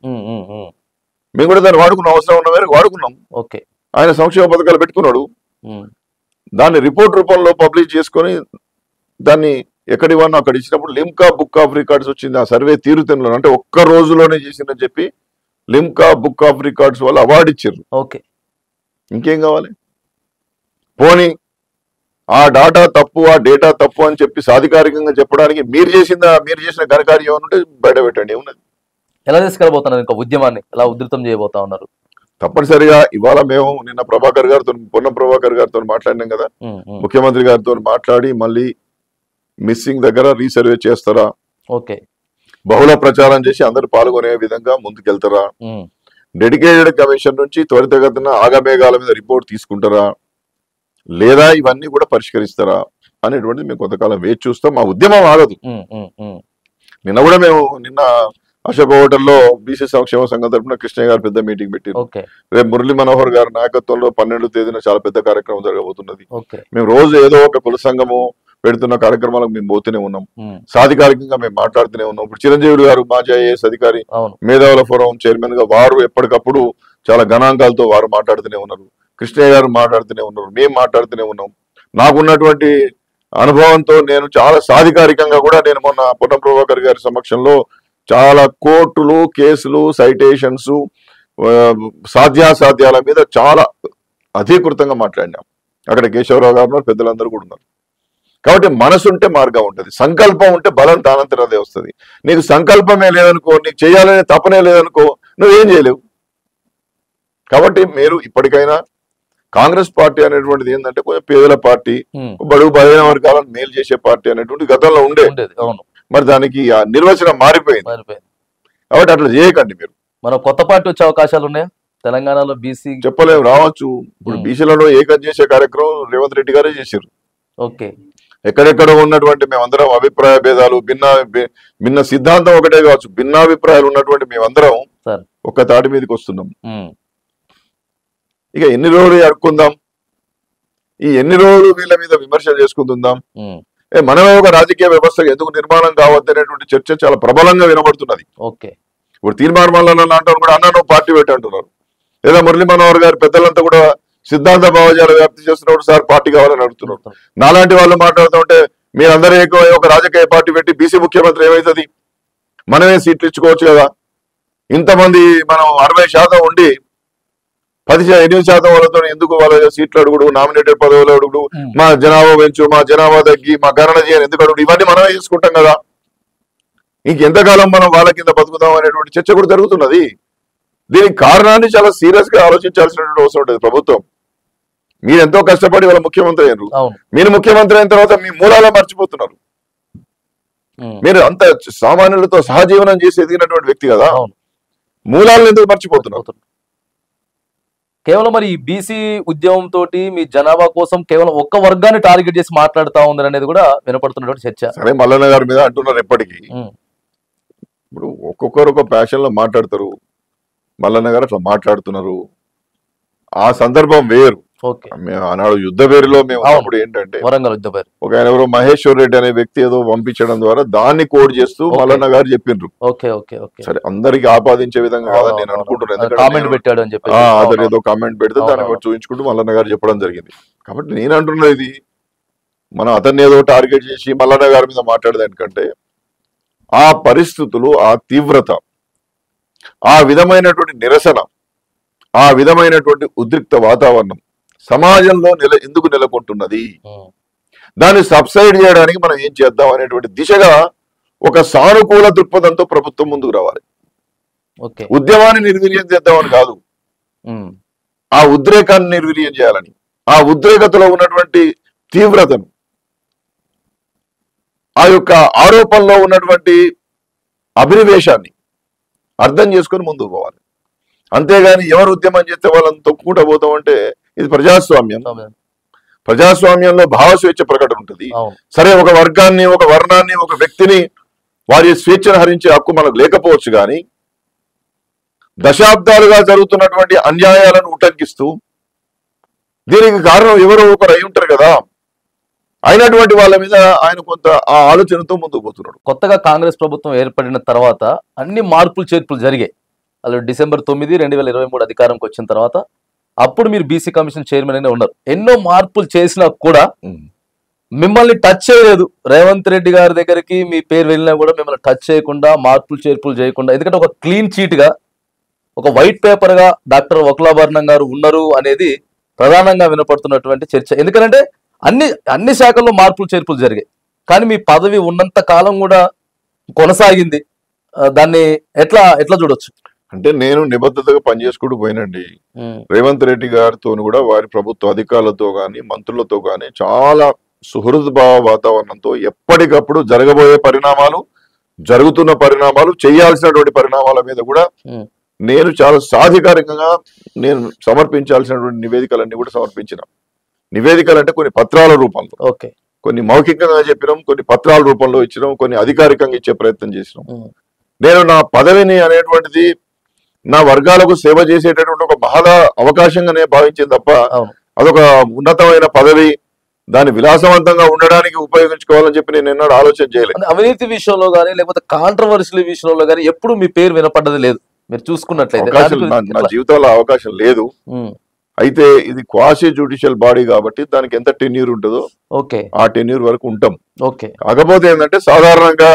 మేము కూడా దాన్ని వాడుకున్నాం, అవసరం ఉన్న మేరకు వాడుకున్నాం. ఓకే. ఆయన సంక్షేమ పథకాలు పెట్టుకున్నాడు, దాన్ని రిపోర్ట్ రూపంలో పబ్లిష్ చేసుకొని దాన్ని ఎక్కడి వన్ అక్కడ ఇచ్చినప్పుడు లిమ్కా బుక్ ఆఫ్ రికార్డ్స్ వచ్చింది. ఆ సర్వే తీరుతెన్నులో అంటే ఒక్క రోజులోనే చేసిందని చెప్పి లిమ్కా బుక్ ఆఫ్ రికార్డ్స్ వాళ్ళు అవార్డు ఇచ్చారు. ఓకే. ఇంకేం కావాలి? పోనీ ఆ డాటా తప్పు, ఆ డేటా తప్పు అని చెప్పి సాధికారికంగా చెప్పడానికి మీరు చేసిన ఘనకార్యం ఏమనుంటే బయట పెట్టండి. ఏమున్నది? ఎలా తీసుకెళ్ళబోతున్నారు ఇంకా ఉద్యమాన్ని? ఎలా ఉధృతం చేయబోతా ఉన్నారు? తప్పనిసరిగా ఇవాళ మేము నిన్న ప్రభాకర్ గారితో, పొన్నం ప్రభాకర్ గారితో మాట్లాడినాం కదా, ముఖ్యమంత్రి గారితో మాట్లాడి మళ్ళీ మిస్సింగ్ దగ్గర రీసర్వే చేస్తారా, ఓకే, బహుళ ప్రచారం చేసి అందరు పాల్గొనే విధంగా ముందుకెళ్తారా, డెడికేటెడ్ కమిషన్ నుంచి త్వరితగతిన ఆగమేఘాల మీద రిపోర్ట్ తీసుకుంటారా, లేదా ఇవన్నీ కూడా పరిష్కరిస్తారా అనేటువంటిది మేము కొంతకాలం వేచి చూస్తాం. మా ఉద్యమం ఆగదు. నిన్న అశోక్ హోటల్లో బీసీ సంక్షేమ సంఘం తరఫున కృష్ణయ్య గారు పెద్ద మీటింగ్ పెట్టారు. రేపు మురళీ మనోహర్ గారి నాయకత్వంలో 12వ తేదీన చాలా పెద్ద కార్యక్రమం జరగబోతున్నది. మేము రోజు ఏదో ఒక కుల సంఘము పెడుతున్న కార్యక్రమాలకు మేము పోతూనే ఉన్నాం, సాధికారికంగా మేము మాట్లాడుతూనే ఉన్నాం. ఇప్పుడు చిరంజీవి గారు మాజీ ఐఏఎస్ అధికారి, మేధావుల ఫోరం చైర్మన్ గా వారు ఎప్పటికప్పుడు చాలా గణాంకాలతో వారు మాట్లాడుతూనే ఉన్నారు. కృష్ణయ్య గారు మాట్లాడుతూనే ఉన్నారు, మేము మాట్లాడుతూనే ఉన్నాం. నాకున్నటువంటి అనుభవంతో నేను చాలా సాధికారికంగా కూడా నేను మొన్న పొన్నం ప్రభాకర్ గారి సమక్షంలో చాలా కోర్టులు, కేసులు, సైటేషన్స్, సాధ్యాసాధ్యాల మీద చాలా అధికృతంగా మాట్లాడినాం. అక్కడ కేశవరావు గారు పెద్దలందరూ కూడా ఉన్నారు. కాబట్టి మనసు ఉంటే మార్గం ఉంటుంది, సంకల్పం ఉంటే బలం తానంతరం అదే వస్తుంది. నీకు సంకల్పమే లేదనుకో, నీకు చేయాలనే తపనే లేదనుకో, నువ్వేం చేయలేవు. కాబట్టి మీరు ఇప్పటికైనా కాంగ్రెస్ పార్టీ అనేటువంటిది ఏంటంటే కొంచెం పేదల పార్టీ, బడుగు బలహీన వర్గాలను మేలు చేసే పార్టీ అనేటువంటి గతంలో ఉండేది. మరి దానికి ఆ నిర్వచనం మారిపోయింది. కాబట్టి అట్లా చేయకండి మీరు. మన కొత్త పార్టీ వచ్చే అవకాశాలు ఉన్నాయా తెలంగాణలో? బీసీ చెప్పలేము, రావచ్చు. ఇప్పుడు బీసీలలో ఏకం చేసే కార్యక్రమం రేవంత్ రెడ్డి గారే చేశారు. ఓకే, ఎక్కడెక్కడ ఉన్నటువంటి మేమందరం అభిప్రాయ భేదాలు, భిన్న సిద్ధాంతం ఒకటే కావచ్చు, భిన్నాభిప్రాయాలు ఉన్నటువంటి మేమందరం ఒక్క తాటి మీదకి వస్తున్నాం. ఇక ఎన్ని రోజులు అడుక్కుందాం, ఈ ఎన్ని రోజులు వీళ్ళ మీద విమర్శలు చేసుకుంటుందాం, మనమే ఒక రాజకీయ వ్యవస్థ ఎందుకు నిర్మాణం కావద్దు అనేటువంటి చర్చ చాలా ప్రబలంగా వినబడుతున్నది. ఓకే, ఇప్పుడు తీర్మానం వల్ల అంటారు కూడా, అన్న నువ్వు పార్టీ పెట్టి అంటున్నారు. లేదా మురళీ మనోహర్ గారు పెద్దలంతా కూడా సిద్ధాంత భావజాల వ్యాప్తి చేస్తున్నప్పుడు సార్ పార్టీ కావాలని అడుగుతున్నారు. నాలాంటి వాళ్ళు మాట్లాడుతుంటే మీరందరూ ఒక రాజకీయ పార్టీ పెట్టి బీసీ ముఖ్యమంత్రి ఏమవుతుంది, మనమే సీట్లు ఇచ్చుకోవచ్చు కదా. ఇంతమంది మనం 60% ఉండి 8% వాళ్ళతో ఎందుకు వాళ్ళ సీట్లు అడుగుడు, నామినేటెడ్ పదవులు అడుగుడు, మా జనాభా పెంచు, మా జనాభా తగ్గి, మా గణన చేయని ఎందుకు అడుగుడు, ఇవన్నీ మనమే చేసుకుంటాం కదా. ఇంకెంతకాలం మనం వాళ్ళ కింద బతుకుతాం అనేటువంటి చర్చ కూడా జరుగుతున్నది. దీనికి కారణాన్ని చాలా సీరియస్ గా ఆలోచించాల్సినటువంటి అవసరం ఉంటుంది ప్రభుత్వం. మీరు ఎంతో కష్టపడి వాళ్ళ ముఖ్యమంత్రి అయ్యారు, మీరు ముఖ్యమంత్రి అయిన తర్వాత మీ మూలాలను మర్చిపోతున్నారు. మీరు అంత సామాన్యులతో సహజీవనం చేసి ఎదిగినటువంటి వ్యక్తి కదా, మూలాలను ఎందుకు మర్చిపోతున్నారు? కేవలం మరి ఈ బీసీ ఉద్యమం తోటి మీ జనాభా కోసం కేవలం ఒక్క వర్గాన్ని టార్గెట్ చేసి మాట్లాడుతా ఉంది అనేది కూడా వినపడుతున్నటువంటి చర్చ. సరే, మల్లన్న గారి మీద అంటున్నారు ఎప్పటికీ. ఇప్పుడు ఒక్కొక్కరు ఒక ప్యాషన్ లో మాట్లాడతారు. మల్లన్న గారు అట్లా మాట్లాడుతున్నారు, ఆ సందర్భం వేరు. ఆనాడు యుద్ధ పేరులో మేము అప్పుడు ఏంటంటే వరంగల్ యుద్ధ పేరు ఒక ఆయన ఎవరో మహేశ్వర్ రెడ్డి అనే వ్యక్తి ఏదో పంపించడం ద్వారా దాన్ని కోడ్ చేస్తూ మల్లన్న గారు చెప్పిండ్రు. సరే, అందరికి ఆపాదించే విధంగా కాదని నేను అనుకుంటున్నాను. అతను ఏదో కామెంట్ పెడితే దాన్ని చూపించుకుంటూ మల్లన్న గారు చెప్పడం జరిగింది. కాబట్టి నేను అంటున్నది ఇది, మనం అతన్ని ఏదో టార్గెట్ చేసి మల్లన్న గారి మీద మాట్లాడేదానికంటే ఆ పరిస్థితులు, ఆ తీవ్రత, ఆ విధమైనటువంటి నిరసన, ఆ విధమైనటువంటి ఉద్రిక్త వాతావరణం సమాజంలో ఎందుకు నెలకొంటున్నది, దాన్ని సబ్సైడ్ చేయడానికి మనం ఏం చేద్దాం అనేటువంటి దిశగా ఒక సానుకూల దృక్పథంతో ప్రభుత్వం ముందుకు రావాలి. ఉద్యమాన్ని నిర్వీర్యం చేద్దామని కాదు, ఆ ఉద్రేకాన్ని నిర్వీర్యం చేయాలని, ఆ ఉద్రేకతలో ఉన్నటువంటి తీవ్రతను, ఆ యొక్క ఆరోపణలో ఉన్నటువంటి అభినివేశాన్ని అర్థం చేసుకొని ముందుకు పోవాలి. అంతేగాని ఎవరు ఉద్యమం చేస్తే వాళ్ళని తొక్కుకుంటూ పోతాం అంటే ఇది ప్రజాస్వామ్యం. ప్రజాస్వామ్యంలో భావస్వేచ్ఛ ప్రకటన ఉంటుంది. సరే, ఒక వర్గాన్ని, ఒక వర్ణాన్ని, ఒక వ్యక్తిని వారి స్వేచ్ఛను హరించే హక్కు మనకు లేకపోవచ్చు, కానీ దశాబ్దాలుగా జరుగుతున్నటువంటి అన్యాయాలను ఉటంకిస్తూ దీనికి కారణం ఎవరో ఒకరు అయి ఉంటారు కదా, అయినటువంటి వాళ్ళ మీద ఆయన కొంత ఆ ఆలోచనతో ముందుకు పోతున్నాడు. కొత్తగా కాంగ్రెస్ ప్రభుత్వం ఏర్పడిన తర్వాత అన్ని మార్పులు చేర్పులు జరిగాయి. అలా December 9, 2023 అధికారంకి వచ్చిన తర్వాత అప్పుడు మీరు బీసీ కమిషన్ చైర్మన్ అనే ఉన్నారు. ఎన్నో మార్పులు చేసినా కూడా మిమ్మల్ని టచ్ చేయలేదు. రేవంత్ రెడ్డి గారి దగ్గరికి మీ పేరు వెళ్ళినా కూడా మిమ్మల్ని టచ్ చేయకుండా, మార్పులు చేర్పులు చేయకుండా, ఎందుకంటే ఒక క్లీన్ చీట్ గా, ఒక వైట్ పేపర్ గా డాక్టర్ వకులాభరణం గారు ఉన్నారు అనేది ప్రధానంగా వినపడుతున్నటువంటి చర్చ. ఎందుకంటే అన్ని శాఖల్లో మార్పులు చేర్పులు జరిగాయి, కానీ మీ పదవి ఉన్నంత కాలం కూడా కొనసాగింది. దాన్ని ఎట్లా చూడొచ్చు? అంటే నేను నిబద్ధతగా పనిచేసుకుంటూ పోయినండి. రేవంత్ రెడ్డి గారితో కూడా, వారి ప్రభుత్వ అధికారులతో గాని, మంత్రులతో గాని చాలా సుహృద్భావ వాతావరణంతో ఎప్పటికప్పుడు జరగబోయే పరిణామాలు, జరుగుతున్న పరిణామాలు, చేయాల్సినటువంటి పరిణామాల మీద కూడా నేను చాలా సాధికారికంగా నేను సమర్పించాల్సినటువంటి నివేదికలన్నీ కూడా సమర్పించిన. నివేదికలు అంటే కొన్ని పత్రాల రూపంలో, కొన్ని మౌఖికంగా చెప్పినాం, కొన్ని పత్రాల రూపంలో ఇచ్చినాం, కొన్ని అధికారికంగా ఇచ్చే ప్రయత్నం చేసినాం. నేను నా పదవిని అనేటువంటిది నా వర్గాలకు సేవ చేసేటటువంటి ఒక మహా అవకాశంగానే భావించింది తప్ప అదొక ఉన్నతమైన పదవి, దాన్ని విలాసవంతంగా ఉండడానికి ఉపయోగించుకోవాలని చెప్పి నేను ఎన్నడూ ఆలోచన చేయలేదు. అవినీతి విషయంలో గానీ, లేకపోతే కాంట్రవర్షియల్ విషయంలో గానీ ఎప్పుడు మీ పేరు వినపడ్డది లేదు. మీరు చూసుకున్నట్లయితే నా జీవితంలో అవకాశం లేదు. అయితే ఇది క్వాసీ జ్యుడిషియల్ బాడీ కాబట్టి దానికి ఎంత టెన్యూర్ ఉంటుందో ఆ టెన్యూర్ వరకు ఉంటాం. కాకపోతే ఏంటంటే సాధారణంగా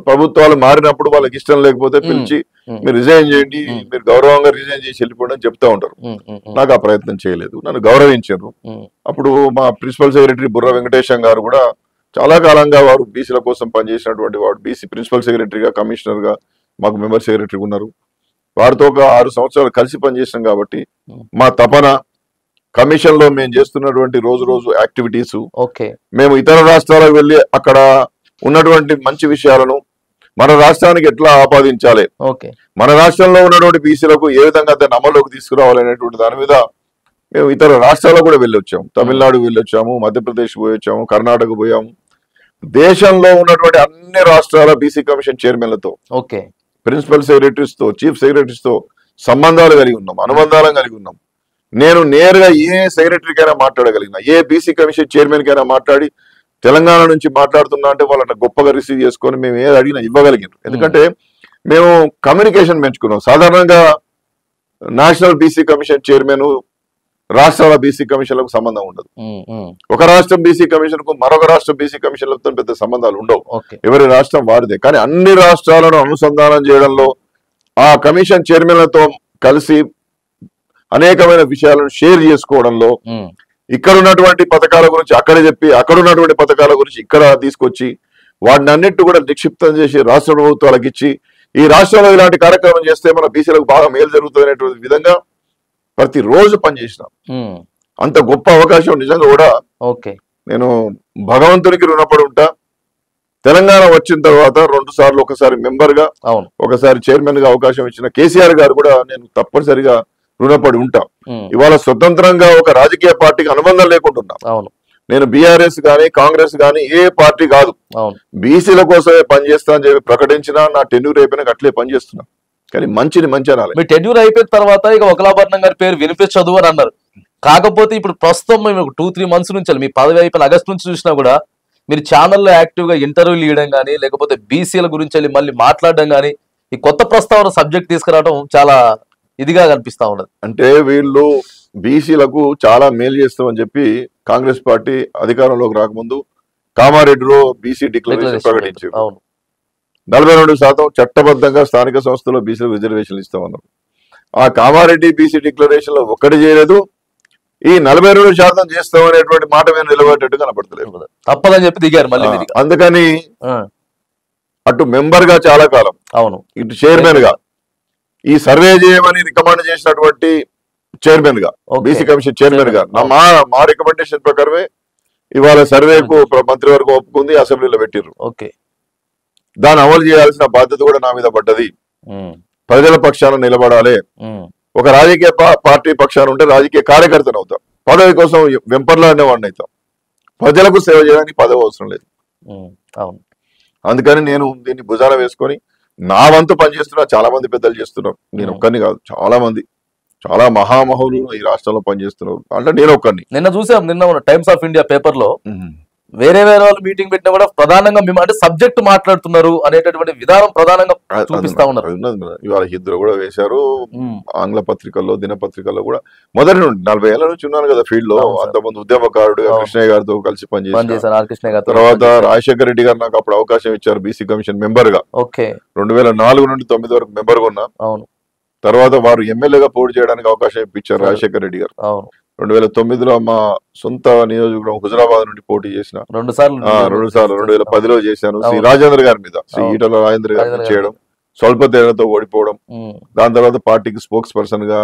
ప్రభుత్వాలు మారినప్పుడు వాళ్ళకి ఇష్టం లేకపోతే పిలిచి మీరు రిజైన్ చేయండి, మీరు గౌరవంగా రిజైన్ చేసి వెళ్ళిపోండి అని చెప్తా ఉంటారు. నాకు ఆ ప్రయత్నం చేయలేదు, నన్ను గౌరవించారు. అప్పుడు మా ప్రిన్సిపల్ సెక్రటరీ బుర్ర వెంకటేశం గారు కూడా చాలా కాలంగా వారు బీసీల కోసం పనిచేసినటువంటి వాడు బీసీ ప్రిన్సిపల్ సెక్రటరీగా, కమిషనర్గా, మాకు మెంబర్ సెక్రటరీ ఉన్నారు. వారితో ఒక 6 సంవత్సరాలు కలిసి పనిచేసినాం కాబట్టి మా తపన కమిషన్ లో మేము చేస్తున్నటువంటి రోజు యాక్టివిటీస్, మేము ఇతర రాష్ట్రాలకు వెళ్ళి అక్కడ ఉన్నటువంటి మంచి విషయాలను మన రాష్ట్రానికి ఎట్లా ఆపాదించాలి, మన రాష్ట్రంలో ఉన్నటువంటి బీసీలకు ఏ విధంగా దాన్ని అమల్లోకి తీసుకురావాలనేటువంటి దాని మీద మేము ఇతర రాష్ట్రాలకు కూడా వెళ్ళొచ్చాము. తమిళనాడు వెళ్ళొచ్చాము, మధ్యప్రదేశ్ పోయొచ్చాము, కర్ణాటక పోయాము. దేశంలో ఉన్నటువంటి అన్ని రాష్ట్రాల బీసీ కమిషన్ చైర్మన్లతో, ప్రిన్సిపల్ సెక్రటరీస్ తో, చీఫ్ సెక్రటరీస్ తో సంబంధాలు కలిగి ఉన్నాం, అనుబంధాలను కలిగి ఉన్నాం. నేను నేరుగా ఏ సెక్రటరీకైనా మాట్లాడగలిగిన, ఏ బీసీ కమిషన్ చైర్మన్ కైనా మాట్లాడి తెలంగాణ నుంచి మాట్లాడుతున్నా అంటే వాళ్ళని గొప్పగా రిసీవ్ చేసుకొని మేము ఏది అడిగినా ఇవ్వగలిగినాం. ఎందుకంటే మేము కమ్యూనికేషన్ పెంచుకున్నాం. సాధారణంగా నేషనల్ బీసీ కమిషన్ చైర్మన్ రాష్ట్రాల బీసీ కమిషన్లకు సంబంధం ఉండదు. ఒక రాష్ట్రం బీసీ కమిషన్ కు మరొక రాష్ట్రం బీసీ కమిషన్లతో పెద్ద సంబంధాలు ఉండవు, ఎవరి రాష్ట్రం వారిదే. కానీ అన్ని రాష్ట్రాలను అనుసంధానం చేయడంలో ఆ కమిషన్ చైర్మన్లతో కలిసి అనేకమైన విషయాలను షేర్ చేసుకోవడంలో, ఇక్కడ ఉన్నటువంటి పథకాల గురించి అక్కడ చెప్పి, అక్కడ ఉన్నటువంటి పథకాల గురించి ఇక్కడ తీసుకొచ్చి వాటిని అన్నిటి కూడా నిక్షిప్తం చేసి రాష్ట్ర ప్రభుత్వాలకు ఇచ్చి, ఈ రాష్ట్రంలో ఇలాంటి కార్యక్రమం చేస్తే మన బీసీలకు బాగా మేలు జరుగుతుంది అనేటువంటి విధంగా ప్రతిరోజు పనిచేసినాం. అంత గొప్ప అవకాశం నిజంగా కూడా నేను భగవంతునికి రుణపడి ఉంటా. తెలంగాణ వచ్చిన తర్వాత 2 సార్లు, ఒకసారి మెంబర్ గా, ఒకసారి చైర్మన్ గా అవకాశం ఇచ్చిన కేసీఆర్ గారు కూడా నేను తప్పనిసరిగా రుణపడి ఉంటా. ఇవాళ స్వతంత్రంగా ఒక రాజకీయ పార్టీకి అనుబంధం లేకుండా నేను బీఆర్ఎస్ గానీ కాంగ్రెస్ గానీ ఏ పార్టీ కాదు, బీసీల కోసమే పనిచేస్తా అని చెప్పి ప్రకటించినా నా టెన్యూర్ అయిపోయినాక అట్లే పనిచేస్తున్నా. కానీ మంచిని మంచి అనాలి. మీ టెన్యూర్ అయిపోయిన తర్వాత ఇక ఒకలాభరణం గారి పేరు వినిపించదు అని అన్నారు. కాకపోతే ఇప్పుడు ప్రస్తుతం మేము 2-3 మంత్స్ నుంచి మీ పదవి అయిపోయిన ఆగస్టు నుంచి చూసినా కూడా మీరు ఛానల్లో యాక్టివ్ గా ఇంటర్వ్యూలు ఇవ్వడం కానీ, లేకపోతే బీసీల గురించి వెళ్ళి మళ్ళీ మాట్లాడడం కానీ, ఈ కొత్త ప్రస్తావన సబ్జెక్ట్ తీసుకురావడం చాలా ఇదిగా కనిపిస్తా ఉన్నది. అంటే వీళ్ళు బీసీలకు చాలా మేలు చేస్తామని చెప్పి కాంగ్రెస్ పార్టీ అధికారంలోకి రాకముందు కామారెడ్డిలో బీసీ డిక్లరేషన్ ప్రకటించారు. 42% చట్టబద్ధంగా స్థానిక సంస్థలో బీసీలకు రిజర్వేషన్లు ఇస్తామన్నారు. ఆ కామారెడ్డి బీసీ డిక్లరేషన్ లో ఒక్కటి చేయలేదు. ఈ 42% చేస్తామనేటువంటి మాట మీద నిలబడేటట్టు కనపడతలేదు. తప్పదని చెప్పి దిగారు మళ్ళీ. అందుకని అటు మెంబర్ గా చాలా కాలం, ఇటు చైర్మన్ గా, ఈ సర్వే చేయమని రికమెండ్ చేసినటువంటి చైర్మన్ గా, బీసీ కమిషన్ చైర్మన్ గా మా రికమెండేషన్ ప్రకారమే ఇవాళ సర్వేకు మంత్రివర్గం ఒప్పుకుంది, అసెంబ్లీలో పెట్టిర్రు. దాన్ని అమలు చేయాల్సిన బాధ్యత కూడా నా మీద పడ్డది. ప్రజల పక్షాన నిలబడాలి. ఒక రాజకీయ పార్టీ పక్షాన ఉంటే రాజకీయ కార్యకర్తను అవుతాం, పదవి కోసం వెంపర్లాడిన వాడిని అవుతాం. ప్రజలకు సేవ చేయడానికి పదవి అవసరం లేదు. అందుకని నేను దీన్ని భుజాన వేసుకొని నా వంతు పనిచేస్తున్నా. చాలా మంది పెద్దలు చేస్తున్నారు, నేను ఒక్కరిని కాదు, చాలా మంది, చాలా మహామహులు ఈ రాష్ట్రంలో పనిచేస్తున్నారు. అంటే నేను ఒక్కరిని. నిన్న చూసాం, నిన్న టైమ్స్ ఆఫ్ ఇండియా పేపర్ లో వేరే వాళ్ళు మీటింగ్ పెట్టినా కూడా ప్రధానంగా మేము అంటే సబ్జెక్ట్ మాట్లాడుతున్నారు అనేటటువంటి విధానం ప్రధానంగా చూపిస్తా ఉన్నారు. ఇవాళ హిందీలో కూడా వేశారు, ఆంగ్ల పత్రికల్లో, దినపత్రికల్లో కూడా. మొదటి నుండి 40 ఏళ్ల నుంచి ఉన్నాను కదా ఫీల్డ్ లో. అంతకుముందు ఉద్యమకారుడు కృష్ణయ్య గారితో కలిసి పనిచేశాను. తర్వాత రాజశేఖర రెడ్డి గారు నాకు అప్పుడు అవకాశం ఇచ్చారు బీసీ కమిషన్ మెంబర్ గా. 2004 నుండి 2009 వరకు మెంబర్ గా ఉన్నా. తర్వాత వారు ఎమ్మెల్యేగా పోటీ చేయడానికి అవకాశం ఇప్పించారు రాజశేఖర రెడ్డి గారు. 2009లో మా సొంత నియోజకవర్గం హుజరాబాద్ నుండి పోటీ చేసిన 2 సార్లు. 2010లో చేశాను శ్రీ రాజేంద్ర గారి మీద, శ్రీ ఈటల రాజేంద్ర గారిని చేయడం, స్వల్ప తేడాతో ఓడిపోవడం. దాని తర్వాత పార్టీకి స్పోక్స్ పర్సన్ గా,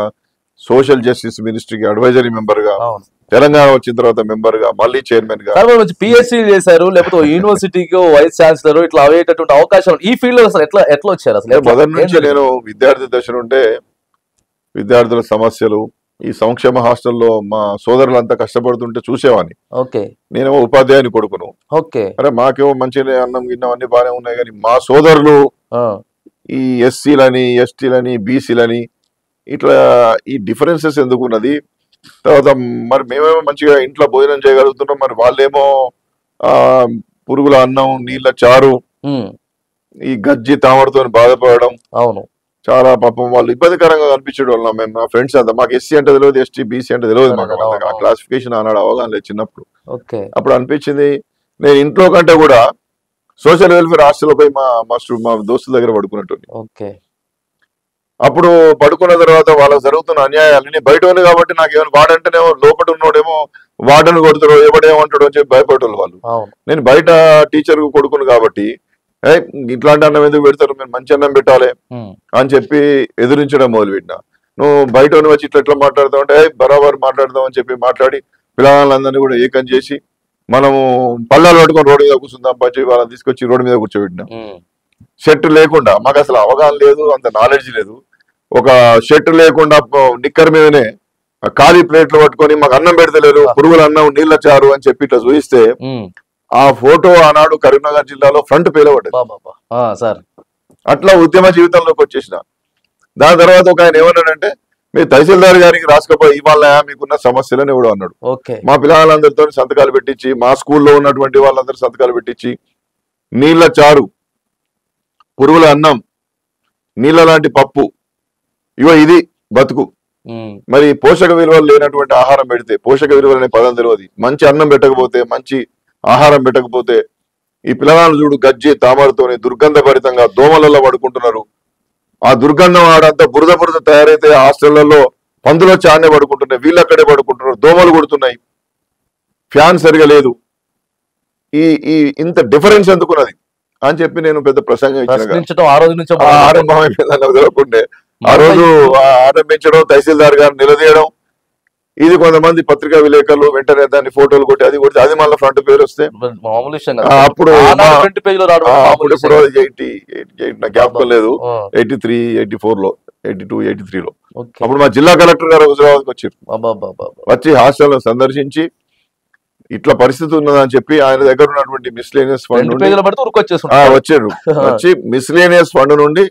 సోషల్ జస్టిస్ మినిస్ట్రీకి అడ్వైజరీ మెంబర్ గా, తెలంగాణ వచ్చిన తర్వాత మెంబర్ గా, మళ్ళీ చైర్మన్ గా, పిహెచ్డీ చేశారు, లేకపోతే యూనివర్సిటీకి వైస్ ఛాన్సలర్, ఇట్లా అయ్యేటటువంటి అవకాశం ఈ ఫీల్డ్ లో అసలు ఎట్లా వచ్చారు? అసలు మొదటి నుంచి నేను విద్యార్థి దశ నుండే విద్యార్థుల సమస్యలు, ఈ సంక్షేమ హాస్టల్లో మా సోదరులంతా కష్టపడుతుంటే చూసేవాడిని. నేనేమో ఉపాధ్యాయుని కొడుకును. అరే మాకేమో మంచిగా అన్నం గిన్నం అన్ని బాగానే ఉన్నాయి, కానీ మా సోదరులు ఈ ఎస్సీలని, ఎస్టీలని, బీసీలని ఇట్లా ఈ డిఫరెన్సెస్ ఎందుకు ఉన్నది? తర్వాత మరి మేమేమో మంచిగా ఇంట్లో భోజనం చేయగలుగుతున్నాం, మరి వాళ్ళేమో పురుగుల అన్నం, నీళ్ళ చారు, ఈ గజ్జి తామరతో బాధపడడం. చాలా పాపం వాళ్ళు ఇబ్బందికరంగా కనిపించడం వల్ల మేము మా ఫ్రెండ్స్ అంతా, మాకు ఎస్సీ అంటే తెలియదు, ఎస్టీ బీసీ అంటే తెలియదు, మాకు ఆ క్లాసిఫికేషన్ ఆనాడు అవగాహన లేదు చిన్నప్పుడు. అప్పుడు అనిపించింది నేను ఇంట్లో కంటే కూడా సోషల్ వెల్ఫేర్ హాస్టల్ పోయి మా దోస్తుల దగ్గర పడుకున్నట్టు. అప్పుడు పడుకున్న తర్వాత వాళ్ళకి జరుగుతున్న అన్యాయాలని బయట ఉంది కాబట్టి నాకు ఏమైనా వాడంటేనేమో లోపల ఉన్నోడేమో వార్డెన్ కొడతారో ఎవడేమంటాడో అని చెప్పి భయపడేవాళ్ళు వాళ్ళు. నేను బయట టీచర్ కొడుకును కాబట్టి ఇట్లాంటి అన్నం ఎందుకు పెడతారు, మేము మంచి అన్నం పెట్టాలి అని చెప్పి ఎదిరించడం మొదలుపెట్టిన. నువ్వు బయట వచ్చి ఇట్లా మాట్లాడతావు అంటే బరాబర్ మాట్లాడదాం అని చెప్పి మాట్లాడి పిల్లలందరినీ కూడా ఏకం చేసి మనము పళ్ళాలు పట్టుకొని రోడ్డు మీద కూర్చుందాం పచ్చి వాళ్ళని తీసుకొచ్చి రోడ్డు మీద కూర్చోబెట్టినాం. షర్ట్ లేకుండా, మాకు అసలు అవగాహన లేదు, అంత నాలెడ్జ్ లేదు. ఒక షర్ట్ లేకుండా నిక్కర్ మీదనే ఖాళీ ప్లేట్లు పట్టుకొని మాకు అన్నం పెడతలేరు, పురుగుల అన్నం నీళ్ళ చారు అని చెప్పి ఇట్లా చూపిస్తే ఆ ఫోటో ఆనాడు కరీంనగర్ జిల్లాలో ఫ్రంట్ పేలబడ్డది. అట్లా ఉద్యమ జీవితంలోకి వచ్చేసిన. దాని తర్వాత ఒక ఆయన ఏమన్నాడంటే, మీరు తహసీల్దార్ గారికి రాసుకపోయి ఇవాళ మీకున్న సమస్యలని ఎవడో అన్నాడు. మా పిల్లలందరితో సంతకాలు పెట్టించి, మా స్కూల్లో ఉన్నటువంటి వాళ్ళందరూ సంతకాలు పెట్టించి, నీళ్ళ చారు, పురుగుల అన్నం, నీళ్ళ లాంటి పప్పు, ఇవో ఇది బతుకు. మరి పోషక విలువలు లేనటువంటి ఆహారం పెడితే, పోషక విలువలు అనే పదం తెలియదు, మంచి అన్నం పెట్టకపోతే, మంచి ఆహారం పెట్టకపోతే ఈ పిల్లలను చూడు గజ్జి తామరతోని దుర్గంధభరితంగా దోమలలో పడుకుంటున్నారు. ఆ దుర్గంధం ఆడంతా బురద బురద తయారైతే హాస్టళ్లలో పందులు వచ్చి ఆడనే పడుకుంటున్నాయి, వీళ్ళు అక్కడే పడుకుంటున్నారు, దోమలు కొడుతున్నాయి, ఫ్యాన్ సరిగా లేదు. ఈ ఈ ఇంత డిఫరెన్స్ ఎందుకున్నది అని చెప్పి నేను పెద్ద ప్రసంగం ఇచ్చిన. ఆరంభం అయిపోయిందని తెలియకుండే ఆ రోజు ఆరంభించడం, తహసీల్దార్ గారు నిలదీయడం, ఇది కొంతమంది పత్రికా విలేకరులు వెంటనే దాన్ని ఫోటోలు కొట్టి అది కొట్టి అది మళ్ళీ ఫ్రంట్ పేరు వస్తే అప్పుడు నా జ్ఞాపకం లేదు, 83, 84లో 82, 83లో అప్పుడు మా జిల్లా కలెక్టర్ గారు హుజరాబాద్కి వచ్చారు. వచ్చి హాస్టల్ సందర్శించి ఇట్లా పరిస్థితి ఉన్నదని చెప్పి ఆయన దగ్గర ఉన్నటువంటి మిస్లేనియస్ ఫండ్ వచ్చారు. వచ్చి మిస్లేనియస్ ఫండ్ నుండి